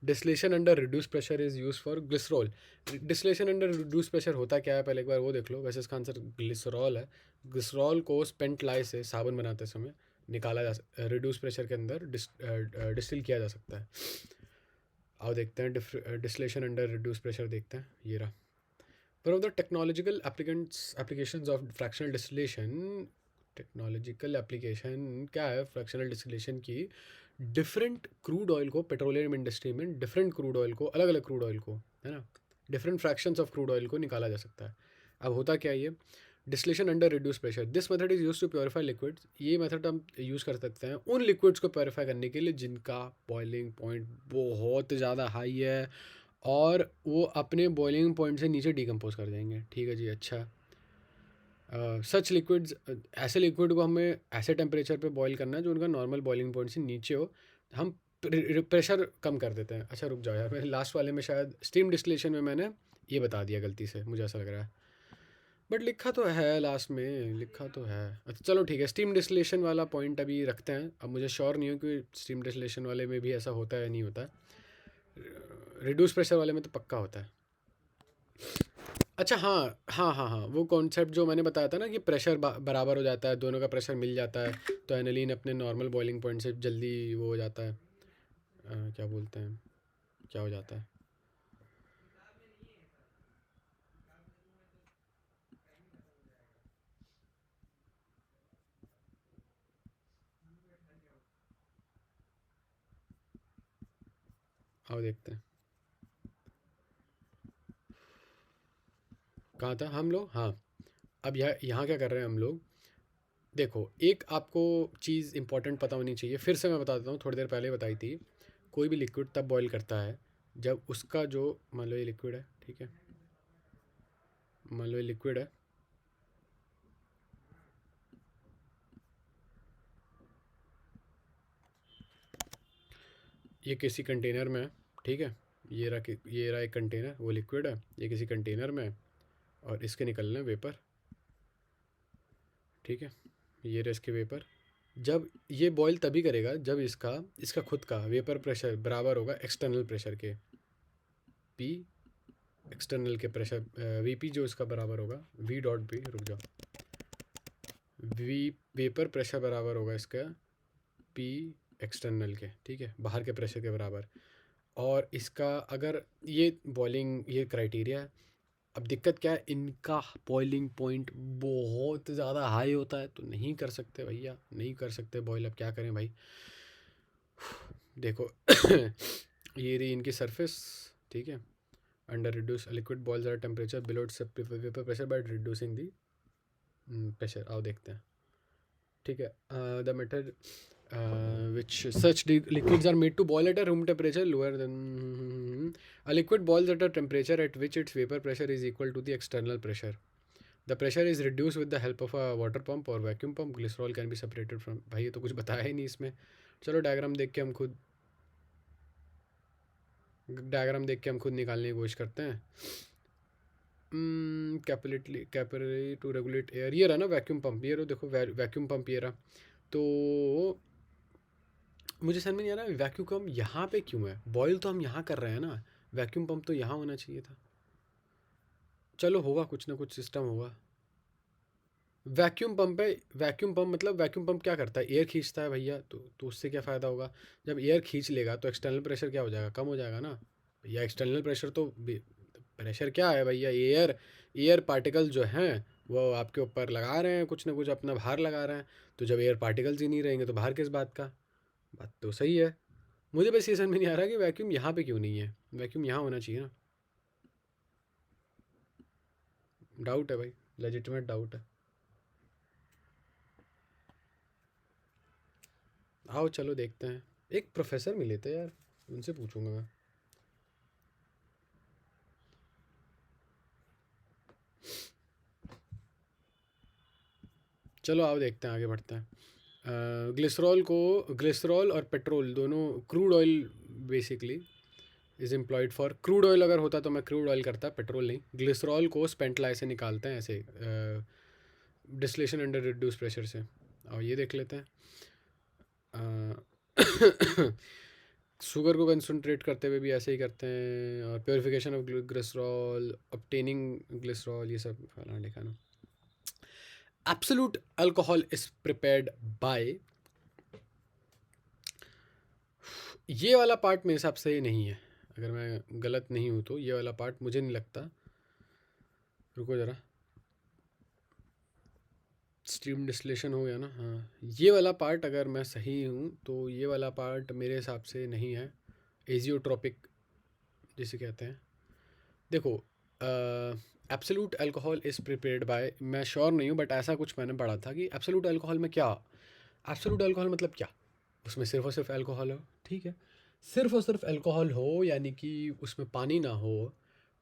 Distillation under reduce pressure is use for glycerol. Distillation under reduce pressure होता क्या है, पहले एक बार वो देख लो। वैसे इसका आंसर ग्लिसरॉल है। ग्लिसरॉल को स्पेंट लाई से, साबुन बनाते समय निकाला जा रिड्यूस प्रेशर के अंदर डिस्टिल किया जा सकता है। आओ देखते हैं डिस्टिलेशन अंडर रिड्यूस प्रेशर, देखते हैं, ये रहा। One of the technological applications of fractional distillation, technological application क्या है फ्रैक्शनल डिस्टिलेशन की, डिफरेंट क्रूड ऑयल को, पेट्रोलियम इंडस्ट्री में डिफरेंट क्रूड ऑयल को, अलग अलग क्रूड ऑयल को, है ना, different fractions of crude oil को निकाला जा सकता है। अब होता क्या है ये distillation under reduce pressure, this method is use to purify liquids. ये मेथड हम यूज़ कर सकते हैं उन लिक्विड्स को प्योरीफाई करने के लिए जिनका बॉइलिंग पॉइंट बहुत ज़्यादा हाई है और वो अपने बॉइलिंग पॉइंट से नीचे डिकम्पोज कर जाएंगे। ठीक है जी, अच्छा। सच लिक्विड्स, ऐसे लिक्विड को हमें ऐसे टेम्परेचर पे बॉईल करना है जो उनका नॉर्मल बॉइलिंग पॉइंट से नीचे हो। हम प्रेशर कम कर देते हैं। अच्छा रुक जाओ यार, मेरे लास्ट वाले में शायद स्टीम डिस्टिलेशन में मैंने ये बता दिया गलती से, मुझे ऐसा लग रहा है, बट लिखा तो है लास्ट में, लिखा तो है। अच्छा चलो ठीक है, स्टीम डिस्टिलेशन वाला पॉइंट अभी रखते हैं। अब मुझे श्योर नहीं हो कि स्टीम डिस्टिलेशन वाले में भी ऐसा होता है या नहीं होता है, रिड्यूस प्रेशर वाले में तो पक्का होता है। अच्छा हाँ, हाँ, हाँ, हाँ, वो कॉन्सेप्ट जो मैंने बताया था ना कि प्रेशर बराबर हो जाता है, दोनों का प्रेशर मिल जाता है, तो एनालीन अपने नॉर्मल बॉइलिंग पॉइंट से जल्दी वो हो जाता है। क्या बोलते हैं, क्या हो जाता है? आओ देखते हैं। कहाँ था हम लोग? हाँ, अब यहाँ क्या कर रहे हैं हम लोग? देखो, एक आपको चीज़ इंपॉर्टेंट पता होनी चाहिए, फिर से मैं बता देता हूँ, थोड़ी देर पहले बताई थी। कोई भी लिक्विड तब बॉईल करता है जब उसका जो, मान लो ये लिक्विड है, ठीक है, मान लो ये लिक्विड है, ये किसी कंटेनर में है, ठीक है, ये रहा एक कंटेनर, वो लिक्विड है, ये किसी कंटेनर में है, और इसके निकलने वेपर, ठीक है, ये रहा इसके वेपर। जब ये बॉईल तभी करेगा जब इसका इसका खुद का वेपर प्रेशर बराबर होगा एक्सटर्नल प्रेशर के, पी एक्सटर्नल के प्रेशर, वी पी जो इसका बराबर होगा, वी डॉट पी, रुक जाओ, वी वेपर प्रेशर बराबर होगा इसका पी एक्सटर्नल के, ठीक है, बाहर के प्रेशर के बराबर। और इसका अगर ये बॉइलिंग ये क्राइटेरिया है। अब दिक्कत क्या है, इनका बॉइलिंग पॉइंट बहुत ज़्यादा हाई होता है, तो नहीं कर सकते भैया, नहीं कर सकते बॉयल। अब क्या करें भाई? देखो ये रही इनकी सरफेस, ठीक है, under reduce liquid boils at temperature below vapour pressure by reducing the pressure. आओ देखते हैं, ठीक है। The method which such liquids are made to boil at a room temperature lower than a liquid boils at a temperature at which its vapor pressure is equal to the external pressure. The pressure is reduced with the help of a water pump or vacuum pump. Glycerol can be separated from, भाई ये तो कुछ बताया ही नहीं इसमें। चलो डायग्राम देख के हम खुद निकालने की कोशिश करते हैं। कैपिलरी टू रेगुलेट एयर, ये रहा ना वैक्यूम पंप, ये रहा, देखो वैक्यूम पंप ये रहा। तो मुझे समझ में नहीं आ रहा वैक्यूम पंप यहाँ पे क्यों है? बॉयल तो हम यहाँ कर रहे हैं ना, वैक्यूम पंप तो यहाँ होना चाहिए था। चलो होगा, कुछ ना कुछ सिस्टम होगा। वैक्यूम पंप है, वैक्यूम पंप मतलब वैक्यूम पंप क्या करता है? एयर खींचता है भैया, तो उससे क्या फ़ायदा होगा? जब एयर खींच लेगा तो एक्सटर्नल प्रेशर क्या हो जाएगा? कम हो जाएगा ना भैया। एक्सटर्नल प्रेशर तो प्रेशर क्या है भैया? एयर एयर पार्टिकल जो हैं वो आपके ऊपर लगा रहे हैं, कुछ ना कुछ अपना भार लगा रहे हैं। तो जब एयर पार्टिकल्स ही नहीं रहेंगे तो भार किस बात का? बात तो सही है। मुझे बस ये समझ में नहीं आ रहा कि वैक्यूम यहाँ पे क्यों नहीं है? वैक्यूम यहाँ होना चाहिए ना। डाउट है भाई, लेजिटिमेट डाउट है। आओ चलो देखते हैं। एक प्रोफेसर मिले थे यार, उनसे पूछूंगा मैं। चलो आओ देखते हैं, आगे बढ़ते हैं। ग्लिसरॉल और पेट्रोल दोनों crude oil basically is employed for. Crude oil अगर होता तो मैं क्रूड ऑयल करता, पेट्रोल नहीं। ग्लिसरॉल को स्पेंट लाई से निकालते हैं ऐसे, डिस्टिलेशन अंडर रिड्यूस प्रेशर से। और ये देख लेते हैं। शुगर को कंसनट्रेट करते हुए भी ऐसे ही करते हैं, और purification of glycerol, obtaining glycerol, ये सब फलाना ठिकाना। Absolute alcohol is prepared by, ये वाला पार्ट मेरे हिसाब से नहीं है, अगर मैं गलत नहीं हूँ तो ये वाला पार्ट मुझे नहीं लगता। रुको ज़रा, स्टीम डिस्टिलेशन हो गया ना, हाँ, ये वाला पार्ट अगर मैं सही हूँ तो ये वाला पार्ट मेरे हिसाब से नहीं है। एजियोट्रोपिक जिसे कहते हैं। देखो, absolute alcohol is prepared by, मैं श्योर नहीं हूँ बट ऐसा कुछ मैंने पढ़ा था कि एब्सोल्यूट अल्कोहल में क्या, एब्सोल्यूट अल्कोहल मतलब क्या? उसमें सिर्फ और सिर्फ अल्कोहल हो, ठीक है, सिर्फ और सिर्फ अल्कोहल हो, यानी कि उसमें पानी ना हो।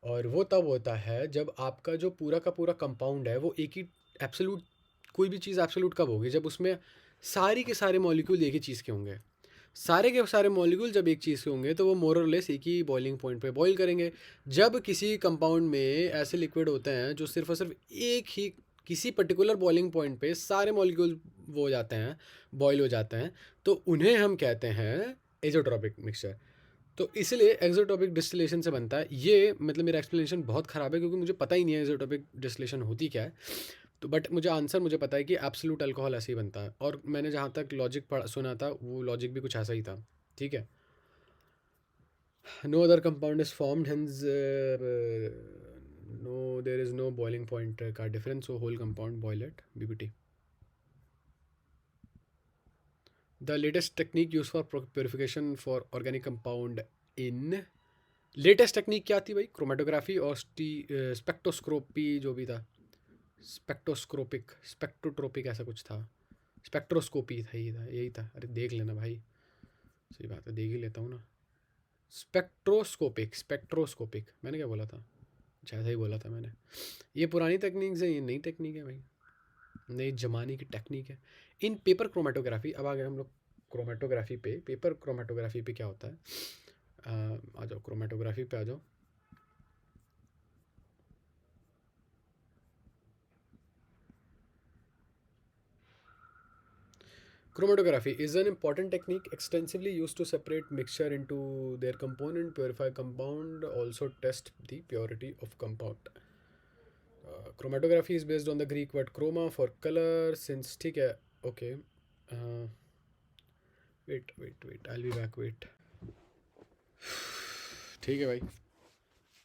और वो तब होता है जब आपका जो पूरा का पूरा कंपाउंड है वो एक ही एब्सोल्यूट, कोई भी चीज़ एब्सोल्यूट कब होगी? जब उसमें सारी के सारे मॉलिक्यूल एक ही चीज़ के होंगे। सारे के सारे मॉलिक्यूल जब एक चीज़ के होंगे तो वो मोर और लेस एक ही बॉइलिंग पॉइंट पे बॉईल करेंगे। जब किसी कंपाउंड में ऐसे लिक्विड होते हैं जो सिर्फ और सिर्फ एक ही किसी पर्टिकुलर बॉइलिंग पॉइंट पे सारे मॉलिक्यूल वो हो जाते हैं, बॉयल हो जाते हैं, तो उन्हें हम कहते हैं एजोट्रॉपिक मिक्सचर। तो इसलिए एक्ज़ोटोपिक डिस्टिलेशन से बनता है ये। मतलब मेरा एक्सप्लेनेशन बहुत ख़राब है क्योंकि मुझे पता ही नहीं है एक्ज़ोटोपिक डिस्टिलेशन होती क्या है। तो बट मुझे आंसर मुझे पता है कि एब्सोल्यूट अल्कोहल ऐसे ही बनता है, और मैंने जहाँ तक लॉजिक पढ़ा सुना था वो लॉजिक भी कुछ ऐसा ही था। ठीक है, no other compound is formed, hence no there is no boiling point का difference, so whole compound boil at BBT. The latest technique used for purification for organic compound in latest technique क्या थी भाई? क्रोमेटोग्राफी और स्पेक्ट्रोस्कोपी जो भी था, स्पेक्ट्रोट्रोपिक ऐसा कुछ था, स्पेक्ट्रोस्कोपी था, यही था। अरे देख लेना भाई, सही बात है, देख ही लेता हूँ ना। स्पेक्ट्रोस्कोपिक मैंने क्या बोला था? कुछ ऐसा ही बोला था मैंने। ये पुरानी टेक्निक है, ये नई टेक्निक है भाई, नई जमाने की टेक्निक है। इन पेपर क्रोमेटोग्राफी, अब आ गए हम लोग क्रोमेटोग्राफी पे। पेपर क्रोमेटोग्राफी पे क्या होता है? आ जाओ क्रोमेटोग्राफी पे आ जाओ। Chromatography is an important technique extensively used to separate mixture into their component, purify compound, also test the purity of compound. Chromatography is based on the Greek word chroma for color. Since ठीक है, okay. Uh, wait, I'll be back. Wait. ठीक है भाई,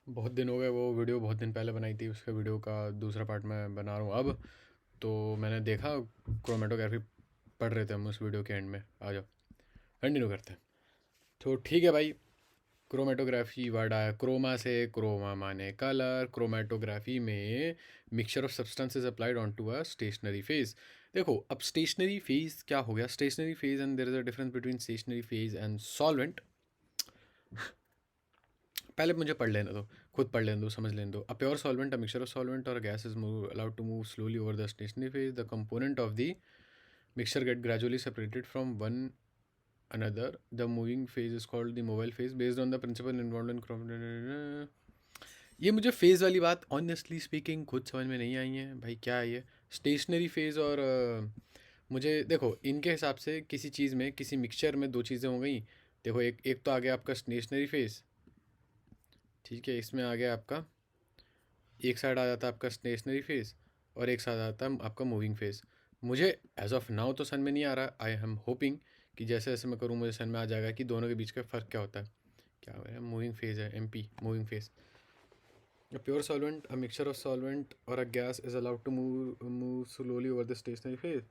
बहुत दिन हो गए, वो वीडियो बहुत दिन पहले बनाई थी, उसके वीडियो का दूसरा पार्ट मैं बना रहा हूँ अब। तो मैंने देखा क्रोमेटोग्राफी पढ़ रहे थे हम उस वीडियो के एंड में। आ जाओ कंटिन्यू करते हैं। तो ठीक है भाई, क्रोमेटोग्राफी वर्ड आया क्रोमा से, क्रोमा माने कलर। क्रोमेटोग्राफी में mixture of substances applied on to a stationary phase. देखो अब स्टेशनरी फेज क्या हो गया? Stationary phase and there is a difference between stationary phase and solvent. पहले मुझे पढ़ लेने दो, खुद पढ़ लेने दो, समझ लेने दो। A pure solvent, a mixture of solvent और gas is allowed to move slowly over the stationary phase. The component of the mixture get gradually separated from one another. The moving phase is called the mobile phase based on the principle involved in ये मुझे फेज़ वाली बात ऑनेस्टली स्पीकिंग खुद समझ में नहीं आई है भाई। क्या है ये स्टेशनरी फेज़? और मुझे देखो इनके हिसाब से किसी चीज़ में, किसी मिक्सचर में दो चीज़ें हो गई। देखो एक एक तो आ गया आपका स्टेशनरी फेज़, ठीक है, इसमें आ गया आपका, एक साइड आ जाता है आपका स्टेशनरी फेज़ और एक साइड आता है आपका मूविंग फेज़। मुझे एज ऑफ नाउ तो समझ में नहीं आ रहा। आई एम होपिंग कि जैसे जैसे मैं करूँ मुझे समझ में आ जाएगा कि दोनों के बीच का फ़र्क क्या होता है। क्या है? मूविंग फेज़ है, MP moving phase. A pure solvent, a mixture of solvent or a gas is allowed to move slowly over the stationary phase.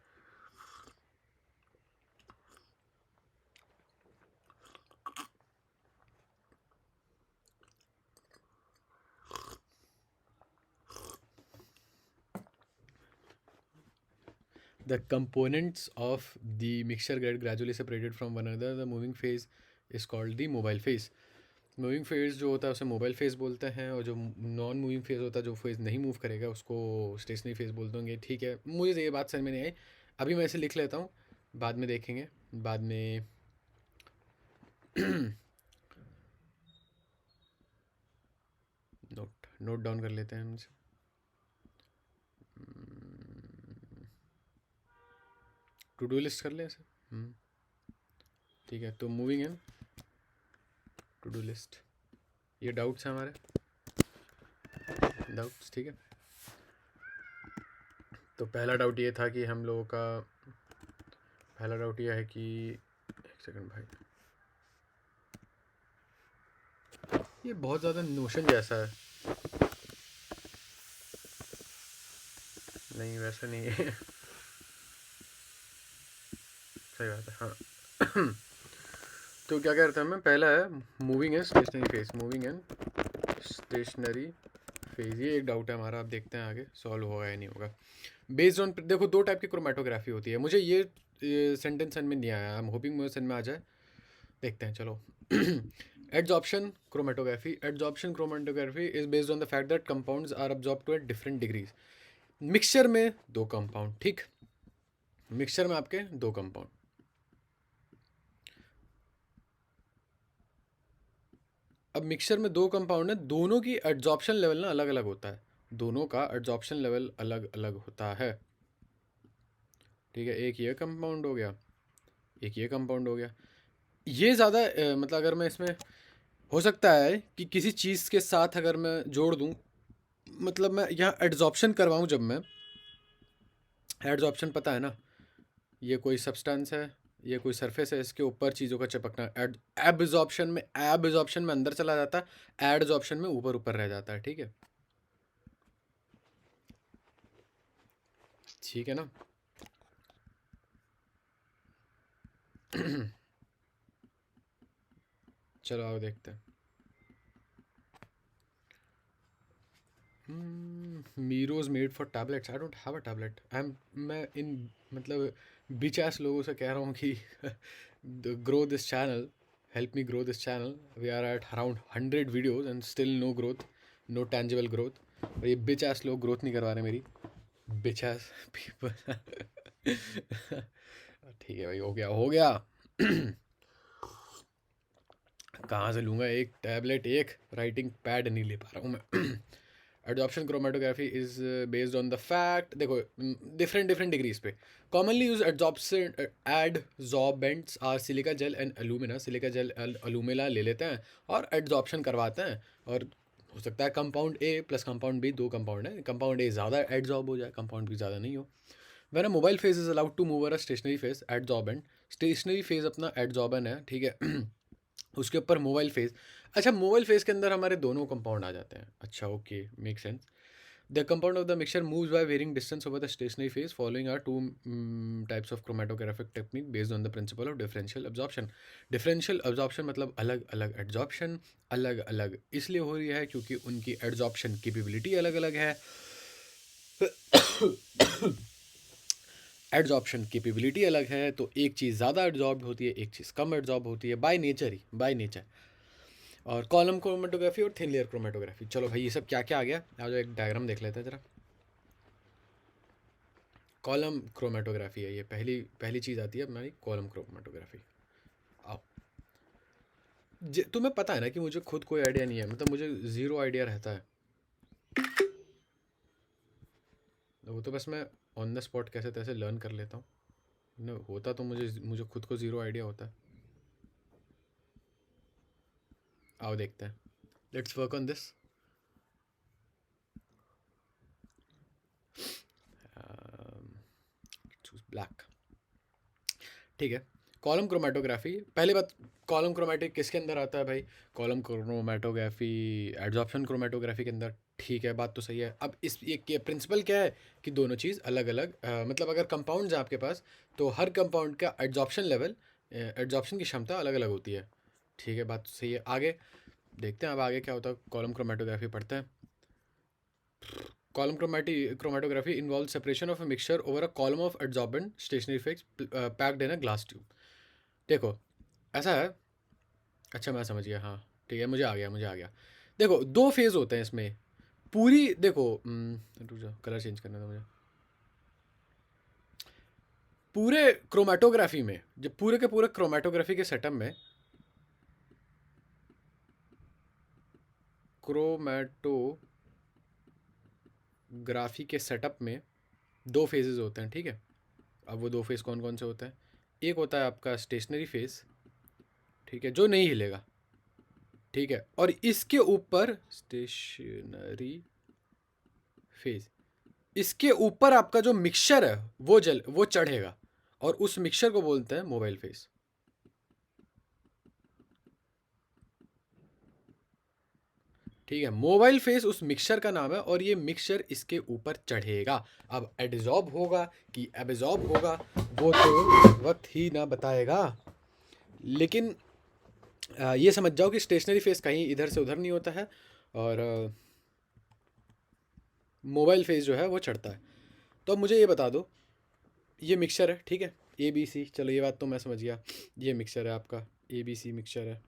The components of the mixture get gradually separated from one another. The moving phase is called the mobile phase. Moving phase जो होता है उसे मोबाइल फेज़ बोलते हैं, और जो नॉन मूविंग फेज़ होता है, जो फेज़ नहीं मूव करेगा, उसको स्टेशनरी फेज़ बोल देंगे। ठीक है, मुझे ये बात समझ में नहीं आई। अभी मैं इसे लिख लेता हूँ, बाद में देखेंगे, बाद में नोट डाउन कर लेते हैं हम इसे। टू डू लिस्ट कर लें इसे। ठीक है, तो moving in to do list. ये डाउट्स हैं हमारे, डाउट्स, ठीक है। तो पहला डाउट ये था कि हम लोगों का, पहला डाउट ये है कि, एक सेकंड भाई, ये बहुत ज़्यादा नोशन जैसा है। नहीं वैसा नहीं है सही बात है, हाँ। तो क्या कह रहे थे मैं? पहला है moving in stationary phase, moving in stationary phase. ये एक डाउट है हमारा, आप देखते हैं आगे सॉल्व होगा या नहीं होगा। बेस्ड ऑन, देखो दो टाइप की क्रोमेटोग्राफी होती है। मुझे ये सेंटेंस समझ में नहीं आया, आई एम होपिंग मुझे समझ में आ जाए, देखते हैं चलो। Adsorption chromatography, adsorption chromatography is based on the fact that compounds are absorb to at different degrees. Mixture में दो कंपाउंड, ठीक, मिक्सचर में आपके दो कंपाउंड, अब मिक्सचर में दो कंपाउंड है, दोनों की एड्जॉर्प्शन लेवल ना अलग अलग होता है, दोनों का एड्जॉर्प्शन लेवल अलग अलग होता है। ठीक है, एक ये कंपाउंड हो गया, एक ये कंपाउंड हो गया। ये ज़्यादा मतलब अगर मैं इसमें हो सकता है कि किसी चीज़ के साथ अगर मैं जोड़ दूँ, मतलब मैं यहाँ एड्जॉर्प्शन करवाऊँ जब मैं, एड्जॉर्प्शन पता है ना, ये कोई सब्सटेंस है, ये कोई सरफेस है, इसके ऊपर चीज़ों का चिपकना। एब्जॉर्प्शन में अंदर चला जाता है, एडजॉर्प्शन में ऊपर ऊपर रह जाता है, ठीक है। ठीक है ना। चलो आओ देखते हैं। मीरोज made for tablets, I don't have a tablet. मैं इन मतलब बिच एस लोगों से कह रहा हूँ कि grow this channel, help me grow this channel. We are at around 100 videos and still no growth, no tangible growth. और ये बिच एस लोग ग्रोथ नहीं करवा रहे मेरी, बिच एस पीपल। ठीक है भाई, हो गया हो गया। कहाँ से लूँगा एक टैबलेट, एक राइटिंग पैड नहीं ले पा रहा हूँ मैं। Adsorption chromatography is based on the fact, देखो डिफरेंट डिफरेंट डिग्रीज पे। Commonly use adsorption adsorbents are silica gel and alumina. Silica gel alumina ले लेते हैं और एडजॉर्प्शन करवाते हैं। और हो सकता है compound A plus compound B, दो कंपाउंड है, कंपाउंड ए ज़्यादा एडजॉर्ब हो जाए, कंपाउंड बी ज़्यादा नहीं हो। When a mobile phase is allowed to move a stationary phase adsorbent. Stationary phase अपना एडजॉर्बन है, ठीक है। उसके ऊपर मोबाइल फेज। अच्छा, मोबाइल फेज के अंदर हमारे दोनों कंपाउंड आ जाते हैं। अच्छा, okay, make sense. The compound of the mixture moves by varying distance over the stationary phase following are two types of chromatographic technique based on the principle of differential absorption. Differential absorption मतलब अलग अलग एड्जॉर्प्शन, अलग अलग इसलिए हो रही है क्योंकि उनकी एड्जॉर्प्शन कैपेबिलिटी अलग अलग है। एड्जॉर्प्शन कैपेबिलिटी अलग है, तो एक चीज़ ज़्यादा एड्जॉर्ब होती है, एक चीज़ कम एड्जॉर्ब होती है, by nature he, by nature. और कॉलम क्रोमेटोग्राफी और थिन लेयर क्रोमेटोग्राफी। चलो भाई, ये सब क्या क्या आ गया, आ जाओ एक डायग्राम देख लेते हैं जरा। कॉलम क्रोमेटोग्राफी है ये, पहली पहली चीज़ आती है हमारी कॉलम क्रोमेटोग्राफी। आओ, तुम्हें पता है ना कि मुझे खुद कोई आइडिया नहीं है, मतलब मुझे ज़ीरो आइडिया रहता है। वो तो बस मैं ऑन द स्पॉट कैसे तैसे लर्न कर लेता हूँ ना, होता तो मुझे मुझे खुद को ज़ीरो आइडिया होता है। आओ देखते हैं, let's work on this. Choose black, ठीक है। कॉलम क्रोमेटोग्राफी, पहले बात, कॉलम क्रोमेटिक किसके अंदर आता है भाई? कॉलम क्रोमेटोग्राफी एड्जॉर्प्शन क्रोमेटोग्राफी के अंदर, ठीक है, बात तो सही है। अब इस ये प्रिंसिपल क्या है कि दोनों चीज़ अलग अलग, मतलब अगर कंपाउंड्स हैं आपके पास, तो हर कंपाउंड का एड्जॉर्प्शन लेवल, एड्जॉर्प्शन की क्षमता अलग अलग होती है, ठीक है, बात तो सही है। आगे देखते हैं अब आगे क्या होता है, कॉलम क्रोमेटोग्राफी पढ़ते हैं। Column chromatography involves separation of a mixture over a column of adsorbent stationary phase packed in a glass tube. देखो ऐसा है, अच्छा मैं समझ गया, हाँ ठीक है, मुझे आ गया मुझे आ गया। देखो दो फेज होते हैं इसमें, पूरी देखो, रुक जाओ कलर चेंज करना था मुझे। पूरे क्रोमेटोग्राफी में, जब पूरे के पूरे क्रोमेटोग्राफी के सेटअप में, क्रोमेटोग्राफी के सेटअप में दो फेजेस होते हैं, ठीक है। अब वो दो फेज कौन कौन से होते हैं? एक होता है आपका स्टेशनरी फेज, ठीक है, जो नहीं हिलेगा, ठीक है, और इसके ऊपर स्टेशनरी फेज, इसके ऊपर आपका जो मिक्सचर है वो चढ़ेगा, और उस मिक्सचर को बोलते हैं मोबाइल फेज, ठीक है। मोबाइल फेज उस मिक्सचर का नाम है, और ये मिक्सचर इसके ऊपर चढ़ेगा। अब एडजॉर्ब होगा कि एब्जॉर्ब होगा वो तो वक्त ही ना बताएगा, लेकिन ये समझ जाओ कि स्टेशनरी फेज कहीं इधर से उधर नहीं होता है, और मोबाइल फेज जो है वो चढ़ता है। तो अब मुझे ये बता दो, ये मिक्सचर है, ठीक है, ए बी सी, चलो ये बात तो मैं समझ गया, ये मिक्सचर है आपका, ए बी सी मिक्सचर है,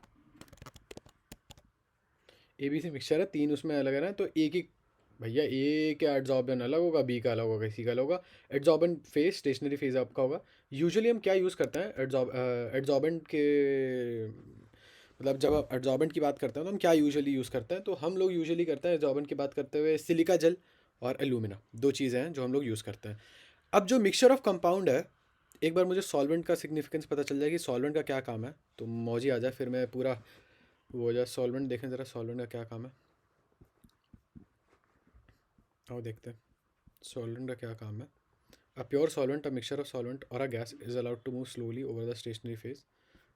ए बी सी मिक्सचर है, तीन उसमें अलग है ना, तो एक ही भैया, ए का एड्जॉर्बन अलग होगा, बी का अलग होगा, सी का अलग होगा। एड्जॉर्बन फेज, स्टेशनरी फेज आपका होगा। यूजुअली हम क्या यूज़ करते हैं एड्जॉर्बेंट के, मतलब जब आप एड्जॉर्बेंट की बात करते हैं तो हम क्या यूजुअली यूज़ करते हैं, तो हम लोग यूजुअली करते हैं एड्जॉर्बेंट की बात करते हुए सिलिका जेल और एल्यूमिना, दो चीज़ें हैं जो हम लोग यूज़ करते हैं। अब जो मिक्सचर ऑफ कंपाउंड है, एक बार मुझे सॉल्वेंट का सिग्निफिकेंस पता चल जाए कि सॉल्वेंट का क्या काम है, तो मौजी आ जाए, फिर मैं पूरा वो जा सॉल्वेंट देखें ज़रा, सॉल्वेंट का क्या काम है। आओ देखते हैं सॉल्वेंट का क्या काम है। A pure solvent, a mixture of solvent or a gas is allowed to move slowly over the stationary phase.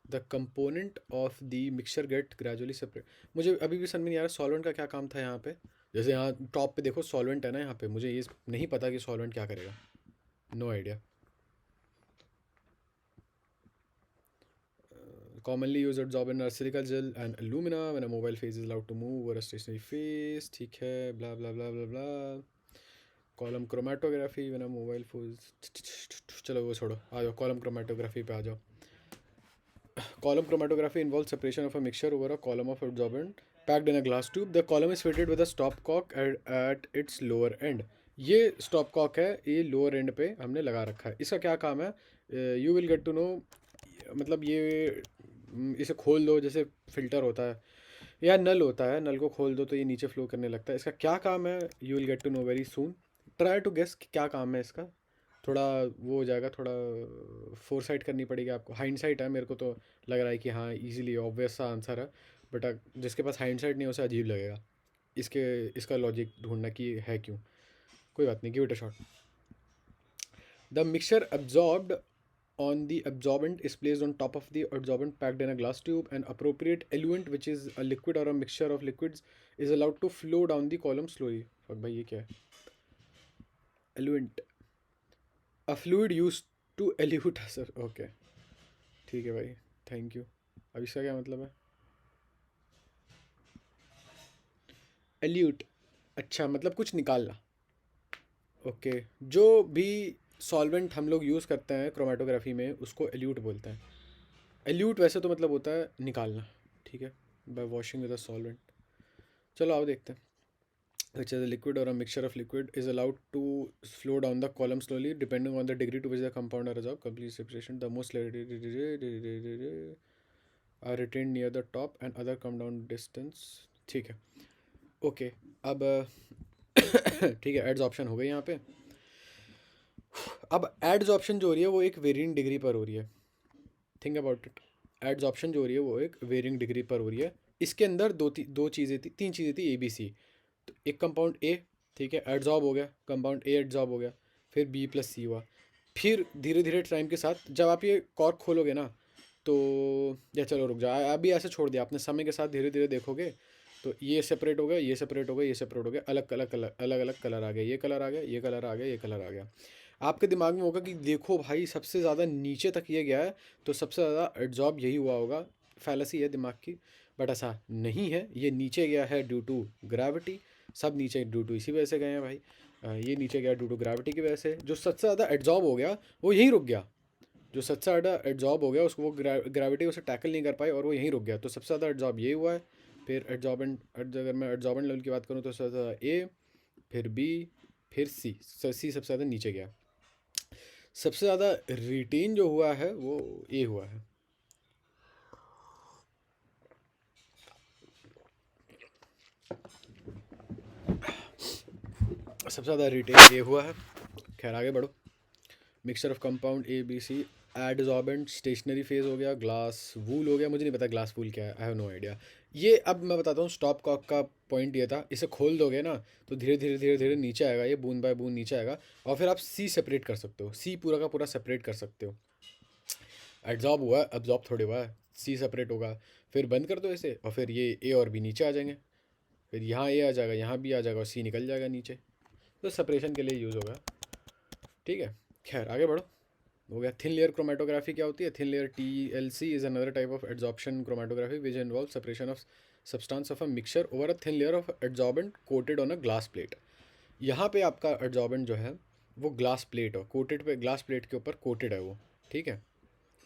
The component of the mixture get gradually separate. मुझे अभी भी समझ में नहीं आ रहा सॉल्वेंट का क्या काम था यहाँ पे। जैसे यहाँ टॉप पे देखो सॉल्वेंट है ना, यहाँ पे मुझे ये नहीं पता कि सॉल्वेंट क्या करेगा, no idea. Commonly used adsorbent are silica gel and alumina when a mobile phase is allowed to move over a stationary phase. ठीक है, blah blah blah blah blah. Column chromatography when a mobile phase, चलो वो छोड़ो, आ जाओ कॉलम क्रोमेटोग्राफी पे आ जाओ। Column chromatography involves separation of a mixture over a column of adsorbent packed in a glass tube. The column is fitted with a stopcock at its lower end. ये stopcock है, ये lower end पे हमने लगा रखा है। इसका क्या काम है, you will get to know, मतलब ये इसे खोल दो, जैसे फिल्टर होता है या नल होता है, नल को खोल दो तो ये नीचे फ्लो करने लगता है। इसका क्या काम है, you will get to know very soon. Try to guess क्या काम है इसका, थोड़ा वो हो जाएगा, थोड़ा फोरसाइट करनी पड़ेगी आपको। हाइंडसाइट है, मेरे को तो लग रहा है कि हाँ इजीली ऑब्वियस सा आंसर है, बट जिसके पास हाइंडसाइट नहीं उसे अजीब लगेगा इसका लॉजिक ढूंढना कि है क्यों। कोई बात नहीं, give it a shot. The mixture absorbed on the absorbent is placed on top of the adsorbent packed in a glass tube. An appropriate eluent, which is a liquid or a mixture of liquids, is allowed to flow down the column slowly. fuck भाई ये क्या है, eluent, a fluid used to elute sir, okay ठीक है भाई, थैंक यू। अब इसका क्या मतलब है, एल्यूट, अच्छा मतलब कुछ निकालना। ओके जो भी सॉल्वेंट हम लोग यूज़ करते हैं क्रोमेटोग्राफी में उसको एल्यूट बोलते हैं। एल्यूट वैसे तो मतलब होता है निकालना, ठीक है, bye washing with a solvent. चलो आओ देखते हैं। Which is a liquid or a mixture of liquid is allowed to flow down the column slowly depending on the degree to which the compound are absorbed. Complete separation. The most are retained near the top and other come down distance. ठीक है, ओके अब ठीक है, एड्सॉर्प्शन हो गई यहाँ पे। अब एड्सॉर्प्शन जो हो रही है वो एक वेरिएंट डिग्री पर हो रही है। थिंक अबाउट इट, एड्सॉर्प्शन जो हो रही है वो एक वेरिंग डिग्री पर हो रही है। इसके अंदर दो चीज़ें थी, तीन चीज़ें थी, ए बी सी। तो एक कंपाउंड ए, ठीक है, एड्जॉर्ब हो गया, कंपाउंड ए एड्जॉर्ब हो गया, फिर बी प्लस सी हुआ। फिर धीरे धीरे टाइम के साथ जब आप ये कॉर्क खोलोगे ना, तो या चलो रुक जाओ, अभी ऐसे छोड़ दिया आपने, समय के साथ धीरे धीरे देखोगे तो ये सेपरेट हो गया, ये सेपरेट हो गया, ये सेपरेट हो गया, अलग अलग कलर, अलग अलग कलर आ गया, ये कलर आ गया, ये कलर आ गया, ये कलर आ गया। आपके दिमाग में होगा कि देखो भाई सबसे ज़्यादा नीचे तक ये गया है तो सबसे ज़्यादा एड्जॉर्ब यही हुआ होगा। फैलेसी है दिमाग की, बट ऐसा नहीं है। ये नीचे गया है ड्यू टू ग्रेविटी, सब नीचे ड्यू टू इसी वजह से गए हैं भाई। ये नीचे गया ड्यू टू ग्रेविटी की वजह से। जो सबसे ज़्यादा एड्जॉर्ब हो गया वो यहीं रुक गया, जो सबसे ज़्यादा एड्जॉर्ब हो गया उसको वो ग्रेविटी उसे टैकल नहीं कर पाई और वो यहीं रुक गया। तो सबसे ज़्यादा एड्जॉर्ब यही हुआ है। फिर एड्जॉर्बेंट, अगर मैं एड्जॉर्बेंट लेवल की बात करूँ तो सबसे ज़्यादा ए, फिर बी, फिर सी। सी सबसे ज़्यादा नीचे गया। सबसे ज़्यादा रिटेन जो हुआ है वो ए हुआ है। सबसे ज़्यादा रिटेन ए हुआ है। खैर आगे बढ़ो। Mixture of compound A B C, adsorbent stationary phase हो गया, ग्लास वूल हो गया। मुझे नहीं पता ग्लास वूल क्या है, आई हैव नो आइडिया। ये अब मैं बताता हूँ, स्टॉप कॉक का पॉइंट ये था, इसे खोल दोगे ना तो धीरे धीरे धीरे धीरे नीचे आएगा, ये बूंद बाय बूंद नीचे आएगा और फिर आप सी सेपरेट कर सकते हो, सी पूरा का पूरा सेपरेट कर सकते हो। एड्जॉर्ब हुआ है, अब्जॉर्ब थोड़ी हुआ है, सी सेपरेट होगा। फिर बंद कर दो इसे और फिर ये ए और बी नीचे आ जाएंगे, फिर यहाँ ए आ जाएगा, यहाँ बी आ जाएगा और सी निकल जाएगा नीचे। तो सेपरेशन के लिए यूज़ होगा, ठीक है। खैर आगे बढ़ो, हो गया। थिन लेयर क्रोमेटोग्राफी क्या होती है, thin layer TLC is another type of adsorption chromatography which involve separation of substance of a mixture over a thin layer of adsorbent coated on a glass plate. यहाँ पे आपका एड्जॉर्बेंट जो है वो ग्लास प्लेट हो, कोटेड पे, ग्लास प्लेट के ऊपर कोटेड है वो, ठीक है।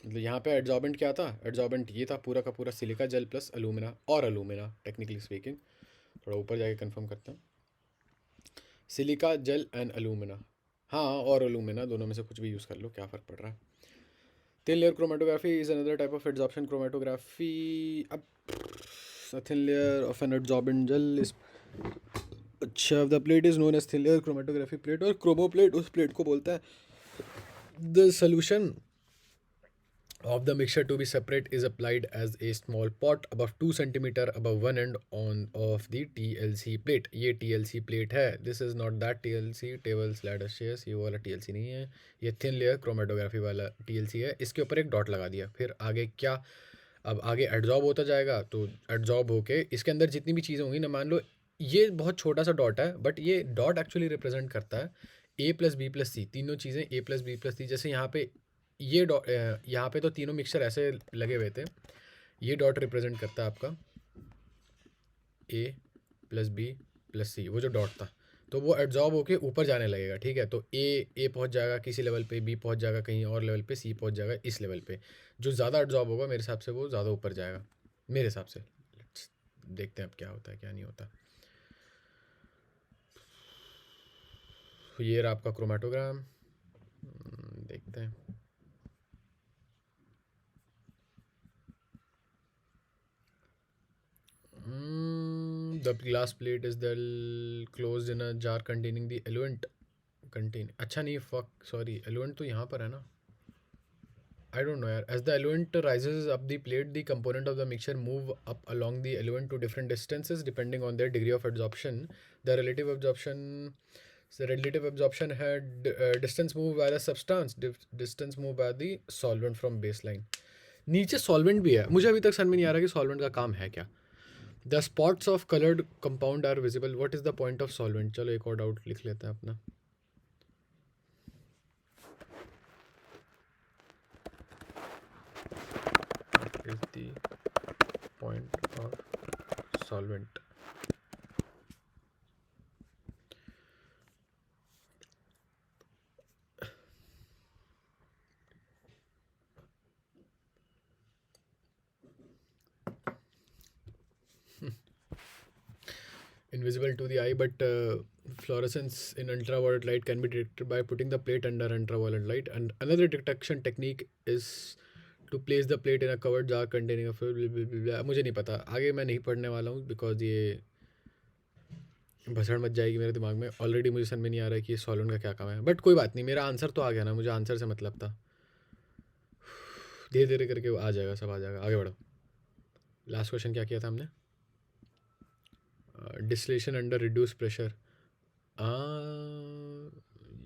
मतलब यहाँ पे एड्जॉर्बेंट क्या था, एड्जॉर्बेंट ये था पूरा का पूरा सिलिका जेल प्लस अलूमिना, और अलूमिना टेक्निकली स्पीकिंग, थोड़ा ऊपर जाके कंफर्म करते हैं। सिलिका जेल एंड अलूमिना, हाँ, और अलूमिना, दोनों में से कुछ भी यूज़ कर लो, क्या फ़र्क पड़ रहा है। Thin layer chromatography is another type of adsorption chromatography. अब thin layer of an adsorbent gel is, अच्छा, the plate is known as thin layer chromatography plate, और क्रोमो प्लेट उस प्लेट को बोलता है। The solution of the mixture to be separate is applied as a small pot above 2 centimeter above one end on of the TLC plate. ये TLC plate है. This is not that TLC tables ladder chairs. ये वाला TLC नहीं है. ये thin layer chromatography वाला TLC है. इसके ऊपर एक डॉट लगा दिया. फिर आगे क्या, अब आगे एडजॉर्ब होता जाएगा. तो एडजॉर्ब होके इसके अंदर जितनी भी चीज़ें होंगी ना, मान लो ये बहुत छोटा सा डॉट है, बट ये डॉट एक्चुअली रिप्रेजेंट करता है ए प्लस बी प्लस सी, तीनों चीज़ें ए प्लस बी प्लस सी. जैसे यहाँ पे ये डॉट, यहाँ पे तो तीनों मिक्सचर ऐसे लगे हुए थे. ये डॉट रिप्रेजेंट करता है आपका ए प्लस बी प्लस सी, वो जो डॉट था. तो वो एड्जॉर्ब होके ऊपर जाने लगेगा. ठीक है, तो ए पहुंच जाएगा किसी लेवल पे, बी पहुंच जाएगा कहीं और लेवल पे, सी पहुंच जाएगा इस लेवल पे. जो ज़्यादा एड्जॉर्ब होगा मेरे हिसाब से वो ज़्यादा ऊपर जाएगा, मेरे हिसाब से. देखते हैं अब क्या होता है क्या नहीं होता. तो ये रहा आपका क्रोमेटोग्राम. देखते हैं. The glass plate is then closed in a jar containing the eluent. अच्छा नहीं, fuck, sorry, eluent तो यहाँ पर है ना. I don't know यार. As the eluent rises up the plate, the component of the mixture move up along the eluent to different distances depending on their degree of absorption. The relative absorption had distance moved by the substance, distance moved by the solvent from baseline. नीचे solvent भी है. मुझे अभी तक समझ में नहीं आ रहा कि solvent का काम है क्या. The spots of colored compound are visible. What is the point of solvent? चलो एक और डाउट लिख लेते हैं अपना. What is the point of solvent? Invisible to the eye, but fluorescence in ultraviolet light can be detected by putting the plate under ultraviolet light. And another detection technique is to place the plate in a covered jar containing a fluid. मुझे नहीं पता, आगे मैं नहीं पढ़ने वाला हूँ बिकॉज ये भसड़ मच जाएगी मेरे दिमाग में. ऑलरेडी मुझे समझ में नहीं आ रहा है कि सॉल्वेंट का क्या काम है, बट कोई बात नहीं. मेरा आंसर तो आ गया ना, मुझे आंसर से मतलब था. धीरे धीरे करके आ जाएगा, सब आ जाएगा. आगे बढ़ो. लास्ट क्वेश्चन क्या किया था हमने? Distillation under reduce pressure.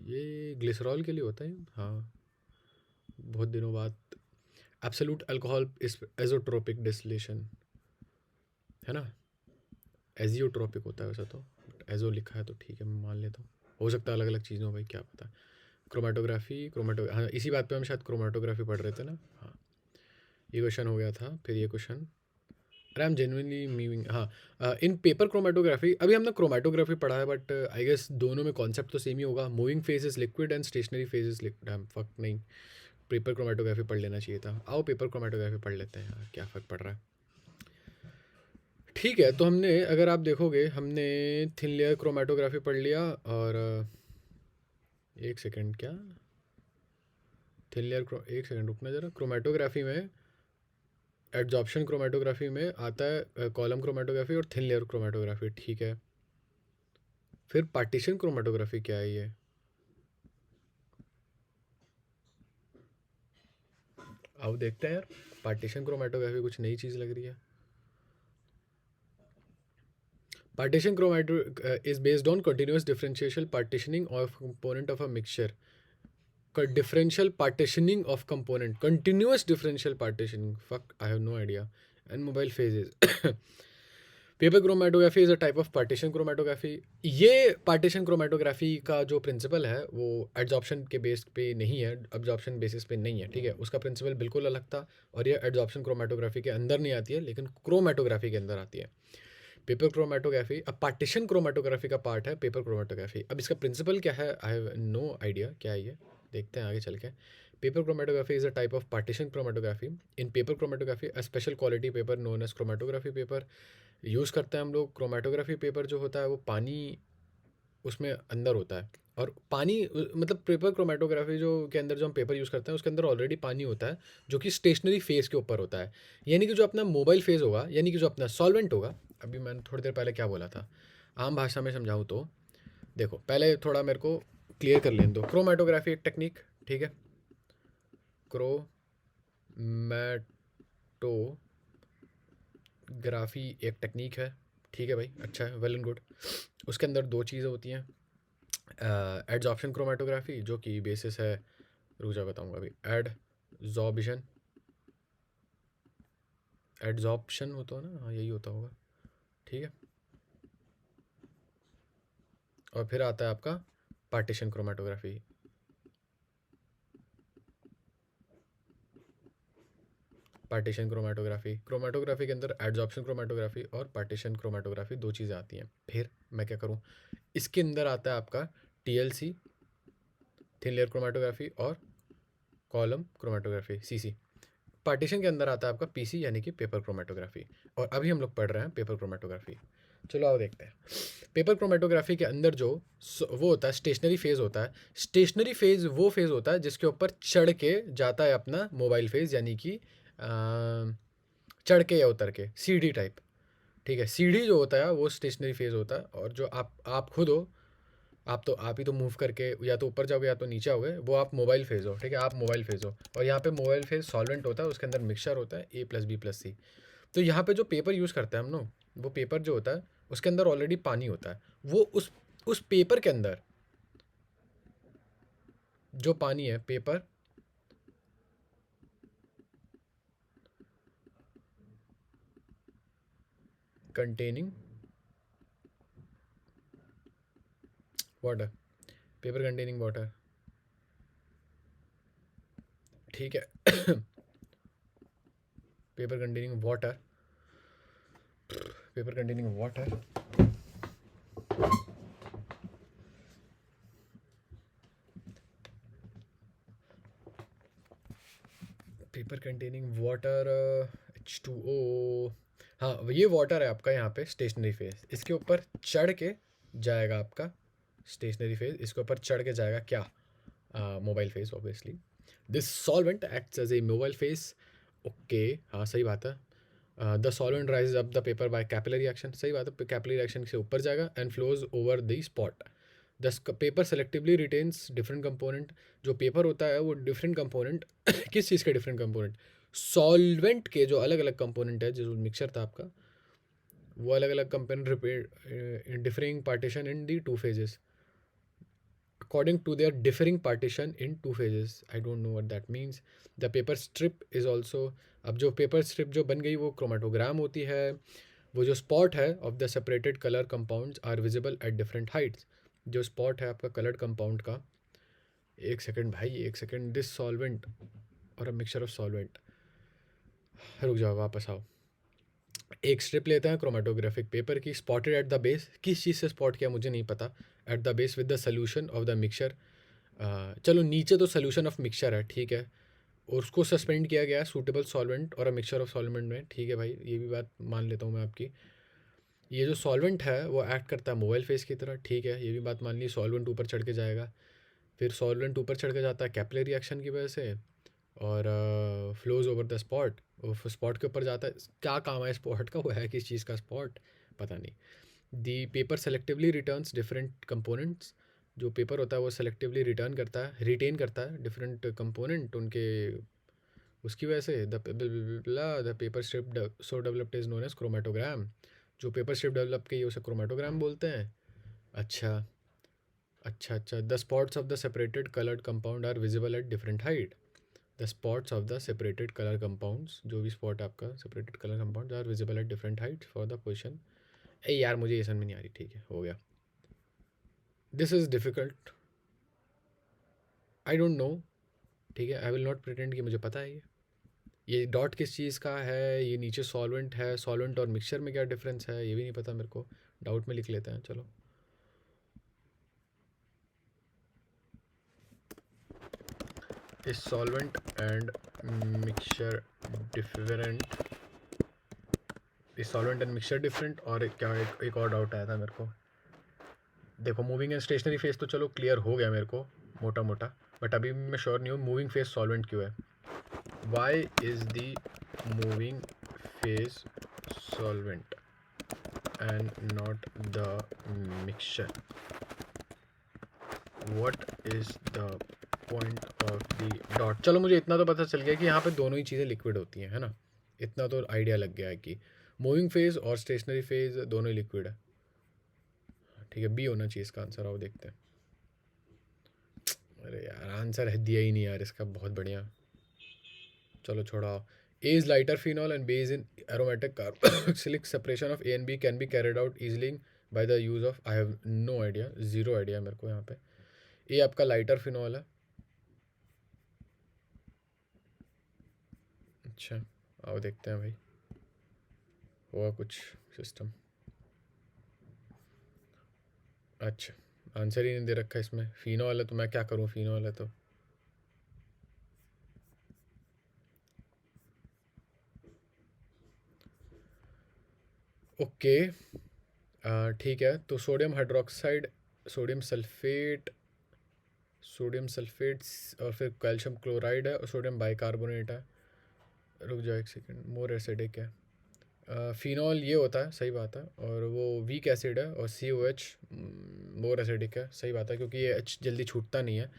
ये ग्लिसरॉल के लिए होता है. हाँ, बहुत दिनों बाद. एब्सोल्यूट अल्कोहल इस एजोट्रोपिक डिस्टिलेशन है ना. एजियोट्रोपिक होता है वैसे तो, बट एजो लिखा है तो ठीक है, मैं मान लेता हूँ. हो सकता है अलग अलग चीज़ हो भाई, क्या पता. क्रोमेटोग्राफी हाँ, इसी बात पे हम शायद क्रोमेटोग्राफी पढ़ रहे थे ना. हाँ, ये क्वेश्चन हो गया था. फिर ये क्वेश्चन, अरे आई एम जेन्युइनली मीविंग. हाँ, इन पेपर क्रोमेटोग्राफी अभी हमने क्रोमेटोग्राफी पढ़ा है, बट आई गेस दोनों में कॉन्सेप्ट तो सेम ही होगा. Moving phase is liquid and stationary phase is liquid. Fuck नहीं, पेपर क्रोमेटोग्राफी पढ़ लेना चाहिए था. आओ पेपर क्रोमेटोग्राफी पढ़ लेते हैं यार, क्या फ़र्क पड़ रहा है. ठीक है, तो हमने, अगर आप देखोगे, हमने थिन लेयर क्रोमेटोग्राफी पढ़ लिया. और एक सेकेंड, क्या थिन लेयर, एक सेकेंड रुकना ज़रा. क्रोमेटोग्राफी में एड्जॉर्प्शन क्रोमेटोग्राफी में आता है कॉलम क्रोमेटोग्राफी और थिन लेयर क्रोमेटोग्राफी. ठीक है, फिर पार्टीशन क्रोमेटोग्राफी क्या है ये? आओ देखते हैं यार. पार्टीशन क्रोमेटोग्राफी कुछ नई चीज़ लग रही है. Partition is based on continuous differential partitioning of component of a mixture. Differential partitioning of component. Continuous differential partitioning. Fuck, I have no idea. And mobile phases. Paper chromatography is a type of partition chromatography. ये पार्टीशन क्रोमेटोग्राफी का जो प्रिंसिपल है वो एड्जॉर्प्शन के बेस पे नहीं है, एब्जॉर्प्शन बेसिस पे नहीं है. ठीक है, उसका प्रिंसिपल बिल्कुल अलग था. और ये एड्जॉर्प्शन क्रोमेटोग्राफी के अंदर नहीं आती है, लेकिन क्रोमेटोग्राफी के अंदर आती है. पेपर क्रोमेटोग्राफी अब पार्टीशन क्रोमेटोग्राफी का पार्ट है पेपर क्रोमेटोग्राफी. अब इसका प्रिंसिपल क्या है, आई हैव नो आइडिया क्या है ये. देखते हैं आगे चल के. Paper chromatography is a type of partition chromatography. In paper chromatography a special quality paper known as chromatography paper use करते हैं हम लोग. क्रोमेटोग्राफी पेपर जो होता है वो पानी उसमें अंदर होता है. और पानी मतलब पेपर क्रोमेटोग्राफी जो के अंदर जो हम पेपर यूज़ करते हैं उसके अंदर ऑलरेडी पानी होता है, जो कि स्टेशनरी फेज़ के ऊपर होता है. यानी कि जो अपना मोबाइल फेज़ होगा, यानी कि जो अपना सॉल्वेंट होगा. अभी मैंने थोड़ी देर पहले क्या बोला था, आम भाषा में समझाऊँ तो देखो, पहले थोड़ा मेरे को क्लियर कर लेने दो. क्रोमेटोग्राफी एक टेक्निक, ठीक है. क्रोमैटोग्राफी एक टेक्निक है, ठीक है भाई, अच्छा है, वेल एंड गुड। उसके अंदर दो चीज़ें होती हैं, एडजॉर्प्शन क्रोमैटोग्राफी जो कि बेसिस है, रुक जा बताऊंगा अभी, एडजॉर्प्शन, एडजॉर्प्शन होता है ना, हाँ यही होता होगा, ठीक है। और फिर आता है आपका partition chromatography. Partition chromatography, chromatography के अंदर एडजॉर्प्शन क्रोमैटोग्राफी और पार्टीशन क्रोमैटोग्राफी दो चीज़ें आती हैं। फिर मैं क्या करूँ, इसके अंदर आता है आपका टीएलसी, थिन लेयर क्रोमैटोग्राफी, और कॉलम क्रोमैटोग्राफी, सीसी। पार्टीशन के अंदर आता है आपका पीसी यानी कि पेपर क्रोमैटोग्राफी। और अभी हम लोग पढ़ रहे हैं पेपर क्रोमैटोग्राफी। चलो आओ देखते हैं। पेपर क्रोमैटोग्राफी के अंदर जो वो होता है स्टेशनरी फेज़ होता है। स्टेशनरी फेज़ वो फेज़ होता है जिसके ऊपर चढ़ के जाता है अपना मोबाइल फेज़, यानी कि चढ़ के या उतर के, सीढ़ी टाइप, ठीक है। सीढ़ी जो होता है वो स्टेशनरी फेज़ होता है, और जो आप खुद हो, आप ही तो मूव करके या तो ऊपर जाओगे या तो नीचे आओगे, वो आप मोबाइल फेज़ हो, ठीक है, आप मोबाइल फेज़ हो। और यहाँ पे मोबाइल फेज़ सॉल्वेंट होता है, उसके अंदर मिक्सचर होता है A+B+C। तो यहाँ पे जो पेपर यूज़ करते हैं हम लोग, वो पेपर जो होता है उसके अंदर ऑलरेडी पानी होता है। वो उस पेपर के अंदर जो पानी है, paper containing water, paper containing water, ठीक है। Paper containing water, paper containing water, paper containing water, H2O। हाँ, ये वाटर है आपका यहाँ पे स्टेशनरी फेज। इसके ऊपर चढ़ के जाएगा आपका स्टेशनरी फेज, इसके ऊपर चढ़ के जाएगा क्या, mobile phase obviously. This solvent acts as a mobile phase, okay, हाँ सही बात है। The solvent rise up the paper by capillary action, सही बात है, कैपिलरी एक्शन से ऊपर जाएगा, and flows over the spot. The paper selectively retains different component, जो पेपर होता है वो डिफरेंट कंपोनेंट किस चीज़ के डिफरेंट कंपोनेंट, सॉल्वेंट के जो अलग अलग कंपोनेंट है, जो मिक्सचर था आपका, वो अलग अलग component repair differing partition in the two phases, according to their differing partition in two phases. I don't know what that means. The paper strip is also, अब जो पेपर स्ट्रिप जो बन गई वो क्रोमेटोग्राम होती है। वो जो स्पॉट है of the separated colour compounds are visible at different heights, जो स्पॉट है आपका कलर्ड कंपाउंड का, एक सेकंड भाई, एक सेकंड, दिस सॉल्वेंट और अ मिक्सचर ऑफ सॉल्वेंट, रुक जाओ वापस आओ। एक स्ट्रिप लेते हैं क्रोमेटोग्राफिक पेपर की, स्पॉटेड एट द बेस, किस चीज़ से स्पॉट किया मुझे नहीं पता, at the base with the solution of the mixture, चलो नीचे तो सोल्यूशन ऑफ मिक्सचर है, ठीक है, और उसको सस्पेंड किया गया सूटेबल सॉल्वेंट और अ मिक्सचर ऑफ सॉल्वेंट में, ठीक है भाई, ये भी बात मान लेता हूँ मैं आपकी। ये जो सॉल्वेंट है वो एक्ट करता है मोबाइल फेस की तरह, ठीक है, ये भी बात मान ली, सॉल्वेंट ऊपर चढ़ के जाएगा, फिर सॉल्वेंट ऊपर चढ़ के जाता है कैपिलरी एक्शन की वजह से, और flows over the spot, spot के ऊपर जाता है। क्या काम है स्पॉट का, वो है किस चीज़ का स्पॉट, पता नहीं। The paper selectively returns different components, जो पेपर होता है वो सेलेक्टिवली रिटर्न करता है, रिटेन करता है डिफरेंट कंपोनेंट उनके, उसकी वजह से the paper strip so developed is known as chromatogram, जो पेपर स्ट्रिप डेवलप की उसे क्रोमेटोग्राम बोलते हैं। अच्छा अच्छा अच्छा, the spots of the separated coloured compound are visible at different height, the spots of the separated colour compounds, जो भी स्पॉट आपका separated colour compounds are visible at different height for the position. ए यार मुझे ये समझ में नहीं आ रही, ठीक है हो गया। This is difficult, I don't know, ठीक है, आई विल नॉट प्रिटेंड कि मुझे पता है ये डॉट किस चीज़ का है, ये नीचे सॉल्वेंट है, सॉल्वेंट और मिक्सचर में क्या डिफरेंस है ये भी नहीं पता मेरे को, डाउट में लिख लेते हैं चलो। Is solvent and mixture different, is solvent and mixture different, और एक और डाउट आया था मेरे को। देखो मूविंग एंड स्टेशनरी फेज तो चलो क्लियर हो गया मेरे को मोटा मोटा, बट अभी मैं श्योर नहीं हूँ मूविंग फेज सॉल्वेंट क्यों है। Why is the moving phase solvent and not the mixture? What is the point of the dot. चलो मुझे इतना तो पता चल गया कि यहाँ पे दोनों ही चीज़ें लिक्विड होती हैं, है ना। इतना तो आइडिया लग गया है कि मूविंग फेज और स्टेशनरी फेज दोनों ही लिक्विड है। ठीक है, बी होना चाहिए इसका आंसर। आओ देखते हैं। अरे यार आंसर है दिया ही नहीं यार इसका, बहुत बढ़िया। चलो छोड़ाओ। A is lighter phenol and B is in aromatic carboxylic separation of A and B can be carried out easily by the use of, I have no idea, zero idea मेरे को यहाँ पे। A आपका लाइटर फिनॉल है। अच्छा आओ देखते हैं भाई, हुआ कुछ सिस्टम। अच्छा आंसर ही नहीं दे रखा इसमें, फिनॉल है तो मैं क्या करूँ, फिनॉल है तो। ओके ठीक है, तो sodium hydroxide, sodium sulphate, sodium sulphates और फिर कैल्शियम क्लोराइड है और सोडियम बाइकार्बोनेट है। रुक जाओ एक सेकंड, मोर एसिडिक है। फिनॉल ये होता है, सही बात है, और वो वीक एसिड है, और COH मोर एसिडिक है, सही बात है, क्योंकि ये H जल्दी छूटता नहीं है।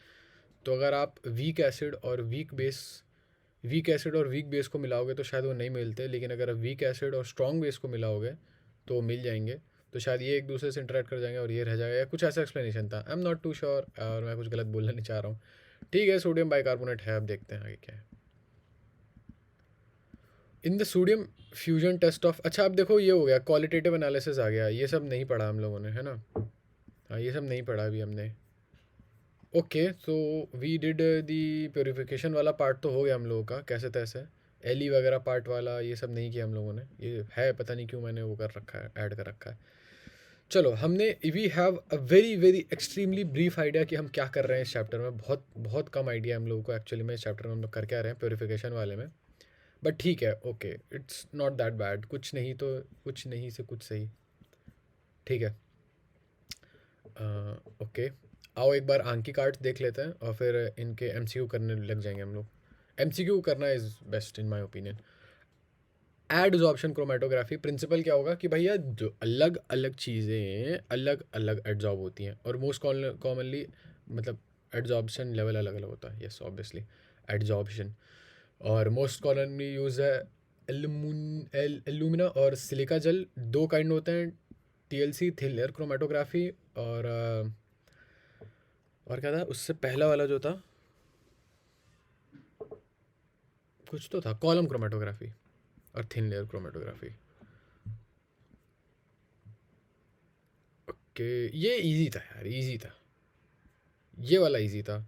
तो अगर आप वीक एसिड और वीक बेस को मिलाओगे तो शायद वो नहीं मिलते, लेकिन अगर आप वीक एसिड और स्ट्रॉन्ग बेस को मिलाओगे तो वो मिल जाएंगे। तो शायद ये एक दूसरे से इंटरेक्ट कर जाएंगे और ये रह जाएगा, या कुछ ऐसा एक्सप्लेनेशन था। I am not too sure, और मैं कुछ गलत बोलना नहीं चाह रहा हूँ। ठीक है, सोडियम बाइकार्बोनेट है। अब देखते हैं आगे क्या है। In the sodium fusion test of, अच्छा अब देखो ये हो गया, क्वालिटेटिव एनालिसिस आ गया, ये सब नहीं पढ़ा हम लोगों ने, है ना। हाँ ये सब नहीं पढ़ा अभी हमने। Okay so we did the purification वाला पार्ट तो हो गया हम लोगों का कैसे तैसे। एली वगैरह पार्ट वाला ये सब नहीं किया हम लोगों ने, ये है पता नहीं क्यों मैंने वो कर रखा है, ऐड कर रखा है। चलो हमने, we have a very very extremely brief idea कि हम क्या कर रहे हैं इस चैप्टर में। बहुत बहुत कम आइडिया हम लोगों को एक्चुअली में इस चैप्टर में हम लोग कर क्या रहे हैं प्योरीफिकेशन वाले में। बट ठीक है, okay it's not that bad, कुछ नहीं तो कुछ नहीं से कुछ सही। ठीक है ओके, आओ एक बार आंकी कार्ड्स देख लेते हैं और फिर इनके MCQ करने लग जाएंगे हम लोग। MCQ करना is best in my opinion. Adsorption chromatography principle क्या होगा कि भैया जो अलग अलग चीज़ें अलग अलग एडजॉर्ब होती हैं, और मोस्ट कॉमनली मतलब एडजॉर्प्शन लेवल अलग अलग होता है। यस ऑब्वियसली एडजॉर्प्शन, और मोस्ट कॉमनली यूज़ है एल्यूमिना और सिलिका जेल। दो काइंड होते हैं, TLC थिन लेयर क्रोमेटोग्राफी, और क्या था उससे पहला वाला जो था, कुछ तो था, कॉलम क्रोमेटोग्राफी और थिन लेयर क्रोमेटोग्राफी। ओके ये इजी था यार, इजी था, ये वाला इजी था।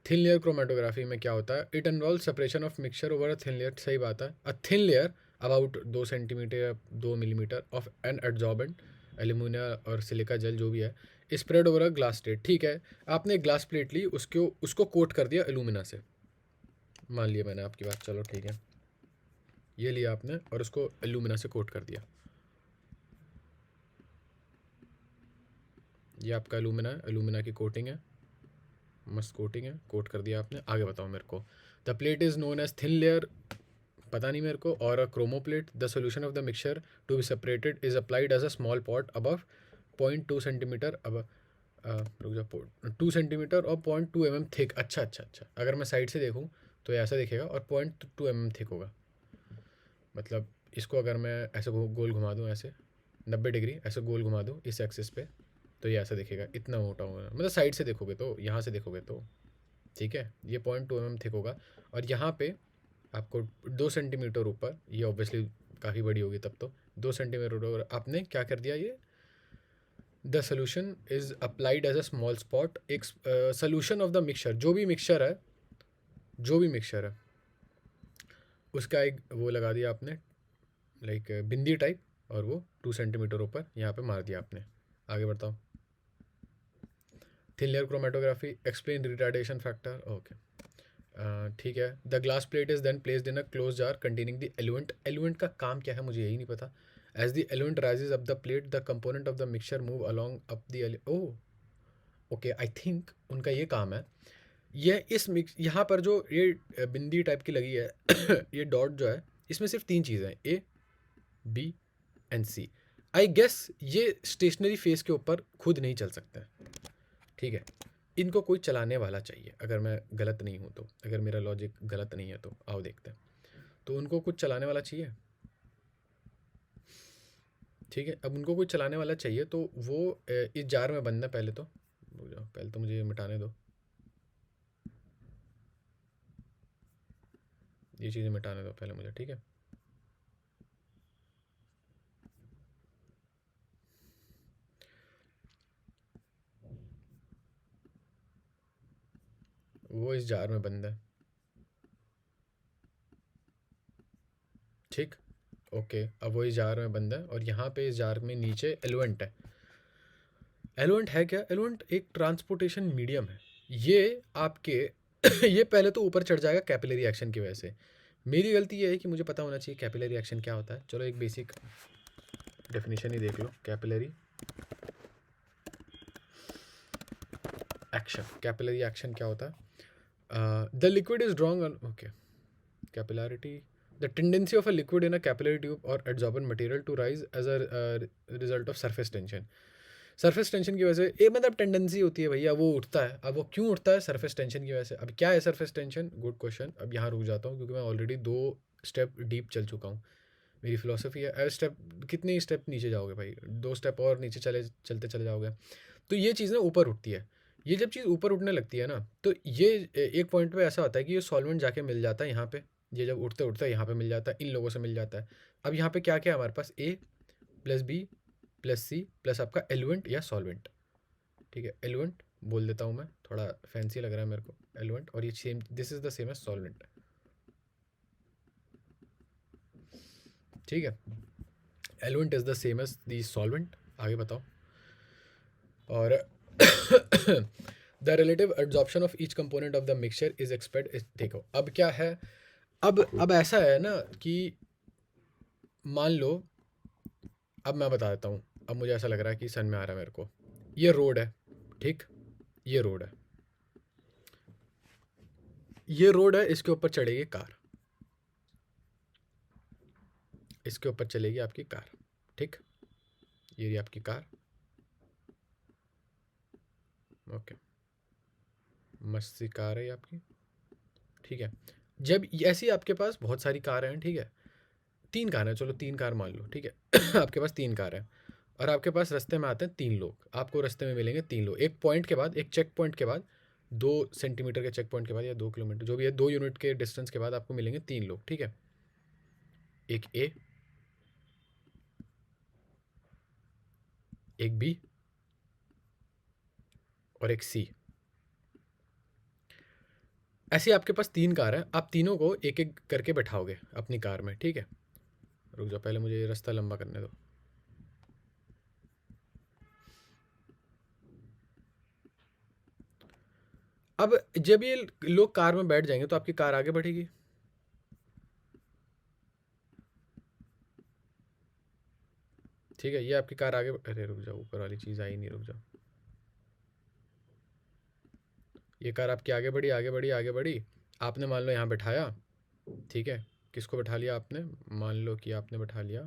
थिन लेयर क्रोमेटोग्राफी में क्या होता है, it involve separation of mixture over a thin layer, सही बात है। A thin layer about 2 centimetre या 2 millimetre of an adsorbent alumina और सिलिका जेल जो भी है, spread over a glass plate. ठीक है, आपने एक ग्लास प्लेट ली, उसको कोट कर दिया एल्यूमिना से, मान लिया मैंने आपकी बात, चलो ठीक है, ये लिया आपने और उसको एल्यूमिना से कोट कर दिया। ये आपका एल्यूमिना है, एल्यूमिना की कोटिंग है, मस्त कोटिंग है, कोट कर दिया आपने। आगे बताओ मेरे को। The plate is known as thin layer, पता नहीं मेरे को, और a chromo plate. The solution of the mixture to be separated is applied as a small spot above 0.2 centimetre, अब रुक जाओ, 2 सेंटीमीटर और 0.2 mm थिक। अच्छा अच्छा अच्छा, अगर मैं साइड से देखूँ तो ये ऐसा दिखेगा और 0.2 mm थिक होगा। मतलब इसको अगर मैं ऐसे गोल घुमा दूँ, ऐसे 90 डिग्री ऐसे गोल घुमा दूँ इस एक्सिस पे, तो ये ऐसा दिखेगा, इतना मोटा होगा। मतलब साइड से देखोगे तो, यहाँ से देखोगे तो, ठीक है, ये 0.2 mm थिक होगा। और यहाँ पे आपको 2 सेंटीमीटर ऊपर, ये ऑब्वियसली काफ़ी बड़ी होगी तब तो, 2 सेंटीमीटर ऊपर आपने क्या कर दिया, ये the solution is applied as a small spot. एक सोल्यूशन ऑफ द मिक्सचर, जो भी मिक्सचर है उसका एक वो लगा दिया आपने, लाइक बिंदी टाइप, और वो 2 सेंटीमीटर ऊपर यहाँ पे मार दिया आपने। आगे बताओ। Thin layer chromatography, explain retardation factor. Okay ठीक है। The glass plate is then placed in a close jar containing the element. Element का काम क्या है मुझे यही नहीं पता। As the element rises up the plate the component of the mixture move along up the oh okay, I think उनका ये काम है। ये इस मिक्स यहाँ पर जो ये बिंदी टाइप की लगी है ये डॉट जो है, इसमें सिर्फ 3 चीज़ें हैं, A B and C। I guess ये स्टेशनरी फेस के ऊपर खुद नहीं चल सकते हैं, ठीक है। इनको कोई चलाने वाला चाहिए, अगर मैं गलत नहीं हूँ तो, अगर मेरा लॉजिक गलत नहीं है तो आओ देखते हैं। तो उनको कुछ चलाने वाला चाहिए, ठीक है। अब उनको कुछ चलाने वाला चाहिए तो वो इस जार में बंद है। पहले तो रुक जाओ, पहले तो मुझे ये मिटाने दो, ये चीज़ें मिटाने दो पहले मुझे, ठीक है। वो इस जार में बंद है, ठीक, ओके। अब वो इस जार में बंद है और यहाँ पे इस जार में नीचे एलिवेंट है। एलिवेंट है क्या? एलिवेंट एक ट्रांसपोर्टेशन मीडियम है। ये आपके ये पहले तो ऊपर चढ़ जाएगा कैपिलरी एक्शन की वजह से। मेरी गलती ये है कि मुझे पता होना चाहिए कैपिलरी एक्शन क्या होता है। चलो एक बेसिक डेफिनेशन ही देख लो, कैपिलरी एक्शन। कैपिलरी एक्शन क्या होता है? The liquid is drawn on, okay, capillarity, the tendency of a liquid in a capillary tube और adsorbent material to rise as a result of surface tension. Surface tension की वजह से, एक मतलब टेंडेंसी होती है भैया, वो उठता है। अब वो क्यों उठता है? सरफेस टेंशन की वजह से। अब क्या है सरफेस टेंशन? Good question. अब यहाँ रुक जाता हूँ क्योंकि मैं ऑलरेडी 2 स्टेप डीप चल चुका हूँ। मेरी फिलोसफी है स्टेप, कितने ही स्टेप नीचे जाओगे भाई, 2 स्टेप और नीचे चलते चले जाओगे। तो ये चीज़ ना ऊपर उठती है। ये जब चीज़ ऊपर उठने लगती है ना, तो ये एक पॉइंट पे ऐसा होता है कि ये सॉल्वेंट जाके मिल जाता है यहाँ पे। ये जब उठते उठते यहाँ पे मिल जाता है, इन लोगों से मिल जाता है। अब यहाँ पे क्या क्या है हमारे पास? A plus B plus C plus आपका एलिवेंट या सॉल्वेंट, ठीक है। एलिवेंट बोल देता हूँ मैं, थोड़ा फैंसी लग रहा है मेरे को, एलिवेंट। और ये same, this is the same as solvent, ठीक है। Eluent is the same as the solvent. आगे बताओ। और the relative absorption of each component of the mixture is expect is, देखो अब क्या है। अब ऐसा है ना कि मान लो, अब मैं बता देता हूँ। अब मुझे ऐसा लग रहा है कि सन में आ रहा है मेरे को। ये रोड है, ठीक, ये रोड है, ये रोड है, इसके ऊपर चढ़ेगी कार, इसके ऊपर चलेगी आपकी कार, ठीक। ये रही आपकी कार, ओके, मस्त सी कार है ये आपकी, ठीक है। जब ऐसी आपके पास बहुत सारी कार हैं, ठीक है, 3 कार हैं, चलो 3 कार मान लो, ठीक है। आपके पास 3 कार हैं और आपके पास रास्ते में आते हैं 3 लोग। आपको रास्ते में मिलेंगे 3 लोग, एक पॉइंट के बाद, एक चेक पॉइंट के बाद, 2 सेंटीमीटर के चेक पॉइंट के बाद या 2 किलोमीटर जो भी है, 2 यूनिट के डिस्टेंस के बाद आपको मिलेंगे 3 लोग, ठीक है। एक ए, एक बी और एक सी। ऐसे आपके पास 3 कार हैं, आप तीनों को एक एक करके बैठाओगे अपनी कार में, ठीक है। रुक जाओ, पहले मुझे ये रास्ता लंबा करने दो। अब जब ये लोग कार में बैठ जाएंगे तो आपकी कार आगे बढ़ेगी, ठीक है। ये आपकी कार आगे, अरे रुक जाओ, ऊपर वाली चीज़ आई नहीं, रुक जाओ। ये कार आपकी आगे बढ़ी, आगे बढ़ी, आगे बढ़ी। आपने मान लो यहाँ बैठाया, ठीक है। किसको बैठा लिया आपने? मान लो कि आपने बैठा लिया,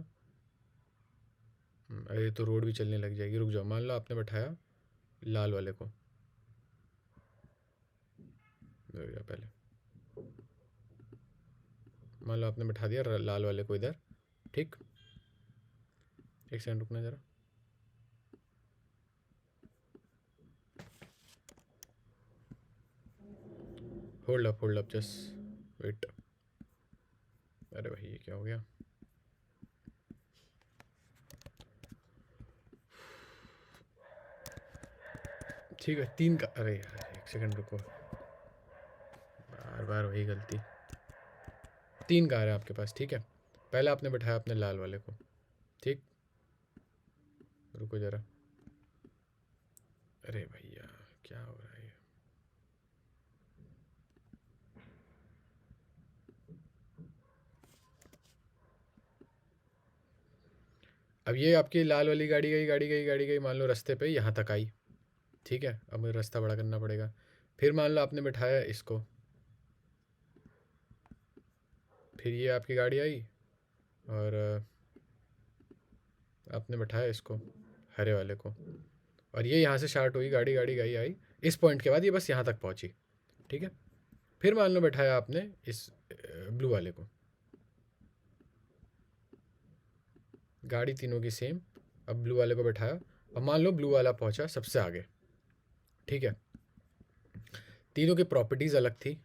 अरे तो रोड भी चलने लग जाएगी, रुक जाओ। मान लो आपने बैठाया लाल वाले को, रुक जाओ पहले। मान लो आपने बैठा दिया लाल वाले को इधर, ठीक। एक सेकंड रुकना ज़रा। Hold up just wait. अरे भाई ये क्या हो गया? ठीक है, 3 का, अरे यार एक सेकंड रुको, बार बार वही गलती। 3 कार है आपके पास, ठीक है। पहले आपने बैठाया अपने लाल वाले को, ठीक। रुको ज़रा, अरे भैया क्या हो रहा है? अब ये आपकी लाल वाली गाड़ी गई, गाड़ी गई, मान लो रास्ते पे यहाँ तक आई, ठीक है। अब मुझे रास्ता बड़ा करना पड़ेगा। फिर मान लो आपने बैठाया इसको, फिर ये आपकी गाड़ी आई और आपने बैठाया इसको, हरे वाले को, और ये यहाँ से स्टार्ट हुई गाड़ी, गाड़ी गई आई, इस पॉइंट के बाद ये बस यहाँ तक पहुँची, ठीक है। फिर मान लो बैठाया आपने इस ब्लू वाले को, गाड़ी तीनों की सेम, अब ब्लू वाले को बैठाया, अब मान लो ब्लू वाला पहुँचा सबसे आगे, ठीक है। तीनों की प्रॉपर्टीज़ अलग थी,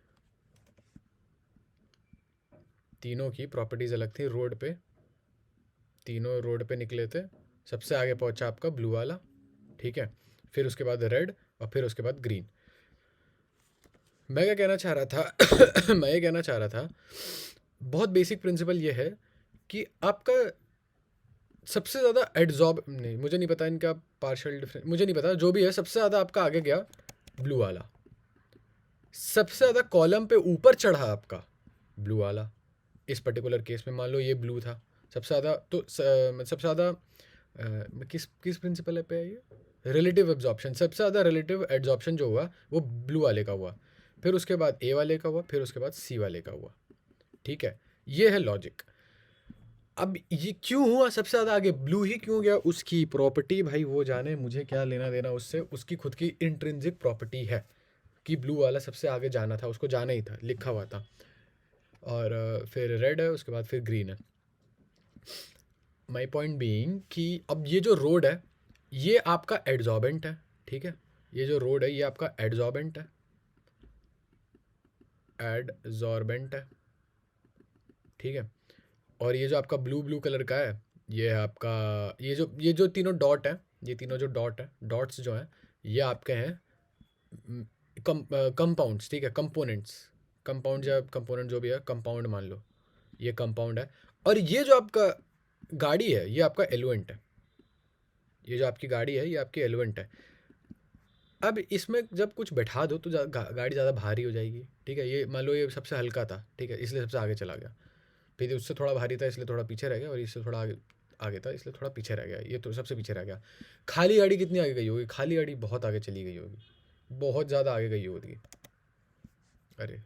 तीनों की प्रॉपर्टीज़ अलग थी। रोड पे तीनों रोड पे निकले थे, सबसे आगे पहुंचा आपका ब्लू वाला, ठीक है। फिर उसके बाद रेड और फिर उसके बाद ग्रीन। मैं क्या कहना चाह रहा था मैं ये कहना चाह रहा था, बहुत बेसिक प्रिंसिपल ये है कि आपका सबसे ज़्यादा एडजॉर्ब नहीं, मुझे नहीं पता इनका पार्शियल डिफरेंस, मुझे नहीं पता, जो भी है सबसे ज़्यादा आपका आगे गया ब्लू वाला, सबसे ज़्यादा कॉलम पे ऊपर चढ़ा आपका ब्लू वाला। इस पर्टिकुलर केस में मान लो ये ब्लू था सबसे ज़्यादा, तो सबसे ज़्यादा किस किस प्रिंसिपल पे है ये, रिलेटिव एब्जॉर्प्शन, सबसे ज़्यादा रिलेटिव एब्जॉर्प्शन जो हुआ वो ब्लू वाले का हुआ, फिर उसके बाद ए वाले का हुआ, फिर उसके बाद सी वाले का हुआ, ठीक है। ये है लॉजिक। अब ये क्यों हुआ सबसे ज़्यादा आगे ब्लू ही क्यों गया, उसकी प्रॉपर्टी भाई वो जाने, मुझे क्या लेना देना उससे, उसकी खुद की इंट्रिंसिक प्रॉपर्टी है कि ब्लू वाला सबसे आगे जाना था, उसको जाना ही था, लिखा हुआ था। और फिर रेड है, उसके बाद फिर ग्रीन है। माई पॉइंट बीइंग कि अब ये जो रोड है ये आपका एड्जॉर्बेंट है, ठीक है। ये जो रोड है ये आपका एड्जॉर्बेंट है, एडजॉर्बेंट है, ठीक है। और ये जो आपका ब्लू ब्लू कलर का है ये है आपका, ये जो तीनों डॉट है, ये तीनों जो डॉट है, डॉट्स जो हैं ये आपके हैं कंपाउंड्स, ठीक है, कंपोनेंट्स, कंपाउंड या कंपोनेंट जो भी है, कंपाउंड मान लो, ये कंपाउंड है। और ये जो आपका गाड़ी है ये आपका एलिमेंट है, ये जो आपकी गाड़ी है ये आपकी एलिमेंट है। अब इसमें जब कुछ बैठा दो तो गाड़ी ज़्यादा भारी हो जाएगी, ठीक है। ये मान लो ये सबसे हल्का था, ठीक है, इसलिए सबसे आगे चला गया, फिर उससे थोड़ा भारी था इसलिए थोड़ा पीछे रह गया, और इससे थोड़ा आगे आगे था इसलिए थोड़ा पीछे रह गया, ये तो सबसे पीछे रह गया। खाली गाड़ी कितनी आगे गई होगी, खाली गाड़ी बहुत आगे चली गई होगी, बहुत ज़्यादा आगे गई होगी। अरे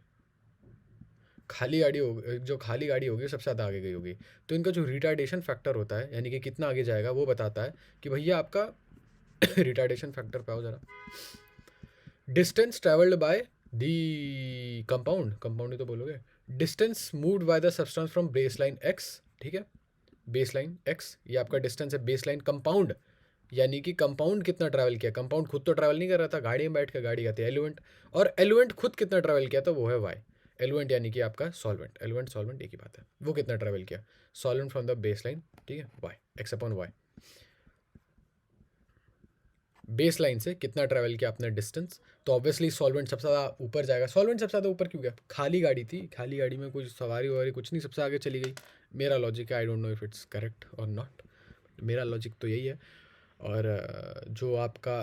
खाली गाड़ी हो, जो खाली गाड़ी होगी सबसे ज़्यादा आगे गई होगी। तो इनका जो रिटार्डेशन फैक्टर होता है, यानी कि कितना आगे जाएगा, वो बताता है कि भैया आपका रिटार्डेशन फैक्टर पे आओ जरा, distance travelled by the compound, compound ही तो बोलोगे, distance moved by the substance from base line X, ठीक है, बेस लाइन एक्स, ये आपका डिस्टेंस है बेस लाइन कंपाउंड, यानी कि कंपाउंड कितना ट्रैवल किया, कंपाउंड खुद तो ट्रैवल नहीं कर रहा था, गाड़ी में बैठ के गाड़ी आती है एलिमेंट, और एलिमेंट खुद कितना ट्रैवल किया था वो है वाई, एलिमेंट यानी कि आपका सॉल्वेंट, एलिमेंट सॉल्वेंट एक ही बात है, वो कितना ट्रैवल किया, solvent from the base line, ठीक है, Y X upon Y, base line से कितना ट्रैवल किया आपने डिस्टेंस, तो ऑब्वियसली सॉल्वेंट सबसे ज़्यादा ऊपर जाएगा। सॉल्वेंट सबसे ज़्यादा ऊपर क्यों गया, खाली गाड़ी थी, खाली गाड़ी में कुछ सवारी ववारी कुछ नहीं, सबसे आगे चली गई। मेरा लॉजिक है, I don't know if it's correct और नॉट, मेरा लॉजिक तो यही है। और जो आपका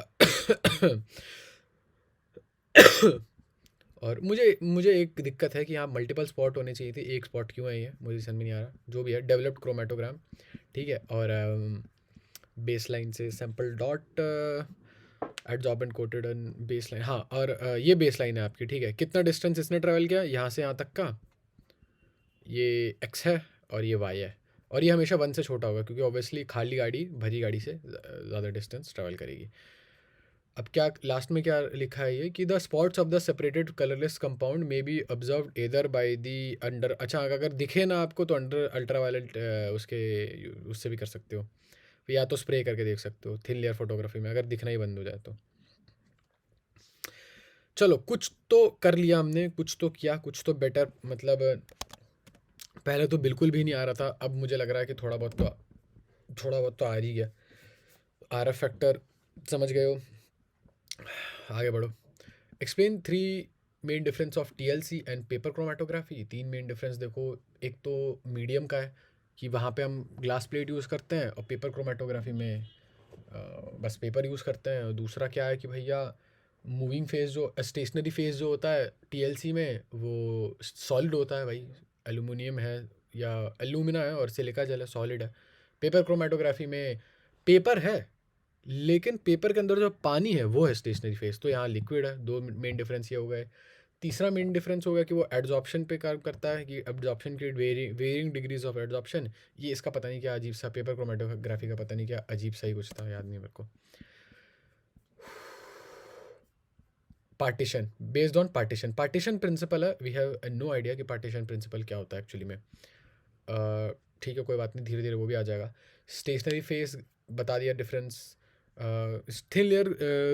और मुझे मुझे एक दिक्कत है कि यहाँ मल्टीपल स्पॉट होने चाहिए थे, एक स्पॉट क्यों है ये मुझे समझ में नहीं आ रहा, जो भी है डेवलप्ड क्रोमेटोग्राम, ठीक है। और बेस लाइन से sample dot adsorbent coated and base line, हाँ, और ये बेस लाइन है आपकी, ठीक है। कितना डिस्टेंस इसने ट्रैवल किया यहाँ से यहाँ तक का, ये एक्स है और ये वाई है, और ये हमेशा 1 से छोटा होगा क्योंकि ऑब्वियसली खाली गाड़ी भरी गाड़ी से ज़्यादा डिस्टेंस ट्रैवल करेगी। अब क्या लास्ट में क्या लिखा है ये कि the spots of the separated colourless compound may be observed either by the under, अच्छा अगर दिखे ना आपको तो अंडर अल्ट्रावायलेट उसके उससे भी कर सकते हो, या तो स्प्रे करके देख सकते हो थिन लेयर फोटोग्राफी में, अगर दिखना ही बंद हो जाए तो। चलो कुछ तो कर लिया हमने, कुछ तो किया, कुछ तो बेटर, मतलब पहले तो बिल्कुल भी नहीं आ रहा था, अब मुझे लग रहा है कि थोड़ा बहुत तो आ ही गया। आर एफ फैक्टर समझ गए हो, आगे बढ़ो। Explain 3 main difference of TLC and paper chromatography. 3 main difference देखो, एक तो मीडियम का है कि वहाँ पे हम ग्लास प्लेट यूज़ करते हैं, और पेपर क्रोमेटोग्राफी में बस पेपर यूज़ करते हैं। और दूसरा क्या है कि भैया मूविंग फेज जो स्टेशनरी फेज जो होता है टीएलसी में वो सॉलिड होता है भाई, एल्यूमिनियम है या एल्यूमिना है और सिलिका जेल है, सॉलिड है। पेपर क्रोमेटोग्राफी में पेपर है लेकिन पेपर के अंदर जो पानी है वो है स्टेशनरी फेज, तो यहाँ लिक्विड है। 2 मेन डिफरेंस ये हो गए। तीसरा मेन डिफरेंस हो गया कि वो एड्जॉर्प्शन पे काम करता है, कि एब्जॉर्प्शन की वेरिंग डिग्रीज ऑफ एड्जॉर्प्शन, ये इसका पता नहीं क्या अजीब सा, पेपर क्रोमेटोग्राफी का पता नहीं क्या अजीब सा ही कुछ था, याद नहीं मेरे को। Partition, based on partition principle है। वी हैव नो आइडिया कि पार्टीशन प्रिंसिपल क्या होता है एक्चुअली में। ठीक है, कोई बात नहीं, धीरे धीरे वो भी आ जाएगा। स्टेशनरी फेस बता दिया डिफरेंस। थिन लेयर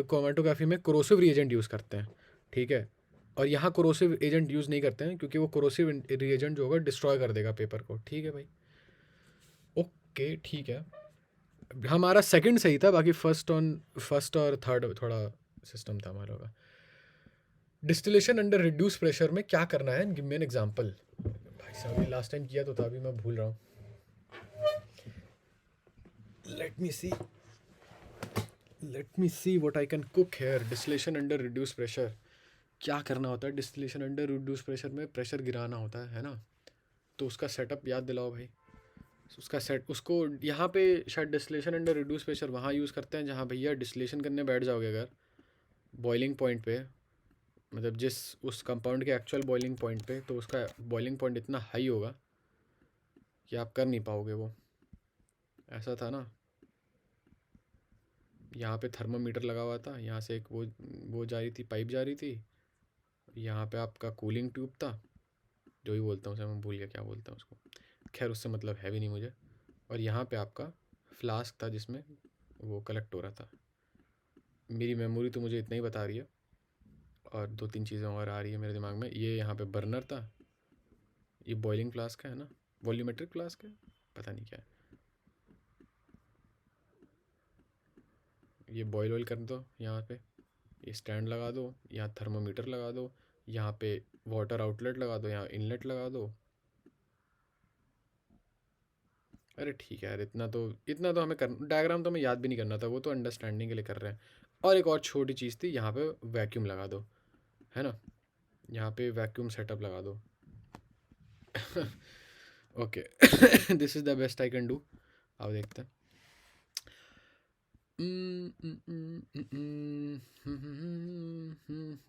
क्रोमेटोग्राफी में कोरोसिव रिएजेंट यूज़ करते हैं, ठीक है। और यहाँ कोरोसिव एजेंट यूज़ नहीं करते हैं क्योंकि वो कोरोसिव रिएजेंट जो होगा डिस्ट्रॉय कर देगा पेपर को, ठीक है भाई। ओके ठीक है, हमारा सेकंड सही था, बाकी फर्स्ट और थर्ड थोड़ा सिस्टम था हमारा का। डिस्टिलेशन अंडर रिड्यूस प्रेशर में क्या करना है, गिव मी एन एग्जांपल। भाई साहब ये लास्ट टाइम किया तो था, अभी मैं भूल रहा हूँ। Let me see what I can cook here. Distillation under reduce pressure क्या करना होता है? डिस्टिलेशन अंडर रिड्यूस प्रेशर में प्रेशर गिराना होता है ना। तो उसका सेटअप याद दिलाओ भाई। उसको यहाँ पे शायद डिस्टिलेशन अंडर रिड्यूस प्रेशर वहाँ यूज़ करते हैं जहाँ भैया डिस्टिलेशन करने बैठ जाओगे अगर बॉइलिंग पॉइंट पे, मतलब जिस उस कंपाउंड के एक्चुअल बॉइलिंग पॉइंट पे, तो उसका बॉइलिंग पॉइंट इतना हाई होगा कि आप कर नहीं पाओगे वो। ऐसा था ना, यहाँ पे थर्मामीटर लगा हुआ था, यहाँ से एक वो जा रही थी, पाइप जा रही थी, यहाँ पे आपका कूलिंग ट्यूब था, जो भी बोलता हूँ उसे मैं भूल गया क्या बोलता हूँ उसको, खैर उससे मतलब है भी नहीं मुझे। और यहाँ पे आपका फ्लास्क था जिसमें वो कलेक्ट हो रहा था। मेरी मेमोरी तो मुझे इतना ही बता रही है, और दो तीन चीज़ें और आ रही है मेरे दिमाग में। ये यहाँ पे बर्नर था, ये बॉइलिंग फ्लास्क है ना, वॉल्यूमेट्रिक फ्लास्क है, पता नहीं क्या है। ये बॉयल ऑयल कर दो यहाँ पे, ये स्टैंड लगा दो, यहाँ थर्मोमीटर लगा दो, यहाँ पे वाटर आउटलेट लगा दो, यहाँ इनलेट लगा दो। अरे ठीक है यार, इतना तो हमें कर, डायग्राम तो हमें याद भी नहीं करना था, वो तो अंडरस्टैंडिंग के लिए कर रहे हैं। और एक और छोटी चीज़ थी, यहाँ पे वैक्यूम लगा दो, है ना, यहाँ पे वैक्यूम सेटअप लगा दो। Okay, this is the best I can do. अब देखते हैं।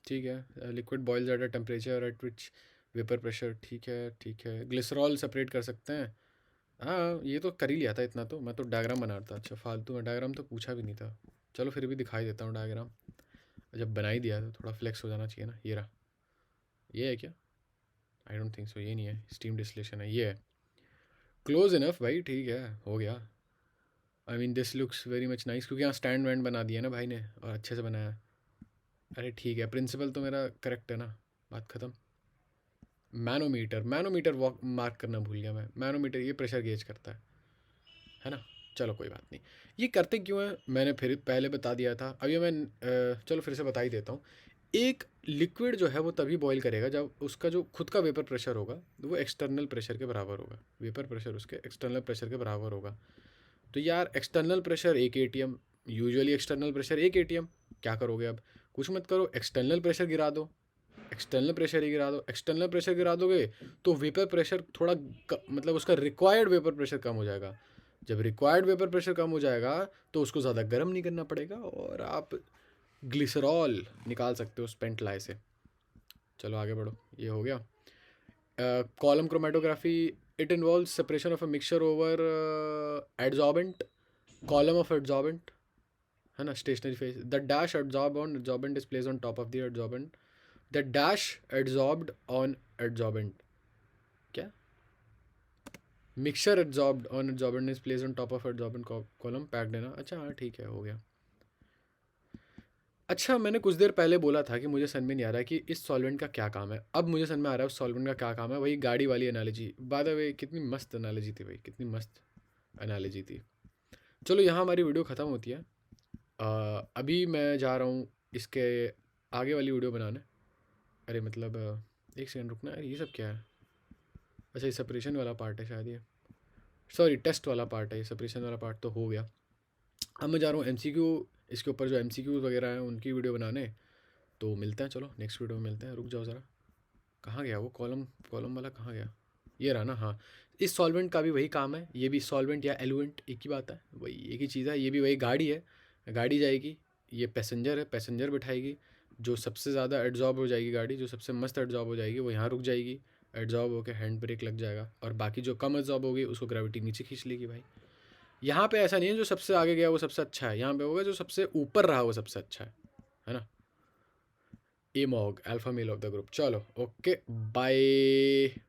ठीक है, liquid boils at a temperature at which vapour pressure, ठीक है ठीक है। ग्लिसरॉल सेपरेट कर सकते हैं, हाँ ये तो कर ही लिया था इतना तो। मैं तो डायग्राम बना रहा था, अच्छा फालतू में डायग्राम तो पूछा भी नहीं था। चलो फिर भी दिखाई देता हूँ डायग्राम, जब बना ही दिया तो थोड़ा फ्लेक्स हो जाना चाहिए ना। ये रहा, ये है क्या? आई डोंट थिंक सो, ये नहीं है, स्टीम डिस्टिलेशन है, ये है। क्लोज इनफ भाई, ठीक है हो गया। I mean this looks very much nice, क्योंकि यहाँ स्टैंड वैंड बना दिया ना भाई ने, और अच्छे से बनाया। अरे ठीक है, प्रिंसिपल तो मेरा करेक्ट है ना, बात ख़त्म। मैनोमीटर वॉक मार्क करना भूल गया मैं। मैनोमीटर ये प्रेशर गेज करता है ना। चलो कोई बात नहीं, ये करते क्यों है मैंने फिर पहले बता दिया था, अभी मैं चलो फिर से बता ही देता हूँ। एक लिक्विड जो है वो तभी बॉईल करेगा जब उसका जो खुद का वेपर प्रेशर होगा वो एक्सटर्नल प्रेशर के बराबर होगा। वेपर प्रेशर उसके एक्सटर्नल प्रेशर के बराबर होगा। तो यार external pressure 1 atm, usually external pressure 1 atm। क्या करोगे अब? कुछ मत करो, एक्सटर्नल प्रेशर गिरा दो, एक्सटर्नल प्रेशर ही गिरा दो। एक्सटर्नल प्रेशर गिरा दोगे तो वेपर प्रेशर थोड़ा मतलब उसका रिक्वायर्ड वेपर प्रेशर कम हो जाएगा। जब रिक्वायर्ड वेपर प्रेशर कम हो जाएगा तो उसको ज़्यादा गर्म नहीं करना पड़ेगा, और आप ग्लिसरॉल निकाल सकते हो स्पेंट लाई से। चलो आगे बढ़ो, ये हो गया। Column chromatography, it involves separation of a mixture over adsorbent, column of adsorbent, है ना, stationary phase. The dash adsorb on adsorbent is place on top of the adsorbent. The dash adsorbed on adsorbent, क्या? Mixture adsorbed on adsorbent is place on top of adsorbent column, packed है ना। अच्छा हाँ ठीक है, हो गया। अच्छा मैंने कुछ देर पहले बोला था कि मुझे समझ में नहीं आ रहा है कि इस सॉल्वेंट का क्या काम है। अब मुझे समझ में आ रहा है उस सॉल्वेंट का क्या काम है। वही गाड़ी वाली एनालॉजी, बाय द वे कितनी मस्त एनालॉजी थी भाई, कितनी मस्त एनालॉजी थी। चलो यहाँ हमारी वीडियो ख़त्म होती है। अभी मैं जा रहा हूँ इसके आगे वाली वीडियो बनाने। अरे मतलब एक सेकंड रुकना, अरे ये सब क्या है? अच्छा ये सेपरेशन वाला पार्ट है शायद, ये सॉरी टेस्ट वाला पार्ट है, ये सेपरेशन वाला पार्ट तो हो गया। अब मैं जा रहा हूँ एमसीक्यू, इसके ऊपर जो एमसीक्यू वगैरह हैं उनकी वीडियो बनाने। तो मिलते हैं, चलो नेक्स्ट वीडियो में मिलते हैं। रुक जाओ ज़रा, कहाँ गया वो कॉलम, कॉलम वाला कहाँ गया? ये रहा ना, हाँ। इस सॉल्वेंट का भी वही काम है, ये भी सॉल्वेंट या एलुएंट एक ही बात है, वही एक ही चीज़ है। ये भी वही गाड़ी है, गाड़ी जाएगी, ये पैसेंजर है, पैसेंजर बिठाएगी। जो सबसे ज़्यादा एड्जॉर्ब हो जाएगी गाड़ी, जो सबसे मस्त एड्जॉर्ब हो जाएगी वो यहाँ रुक जाएगी, एड्जॉर्ब होकर हैंड ब्रेक लग जाएगा, और बाकी जो कम एड्जॉर्ब होगी उसको ग्रेविटी नीचे खींच लेगी भाई। यहाँ पे ऐसा नहीं है जो सबसे आगे गया वो सबसे अच्छा है, यहाँ पे होगा जो सबसे ऊपर रहा वो सबसे अच्छा है ना। EMOG, alpha male of the group. चलो, ओके, बाय।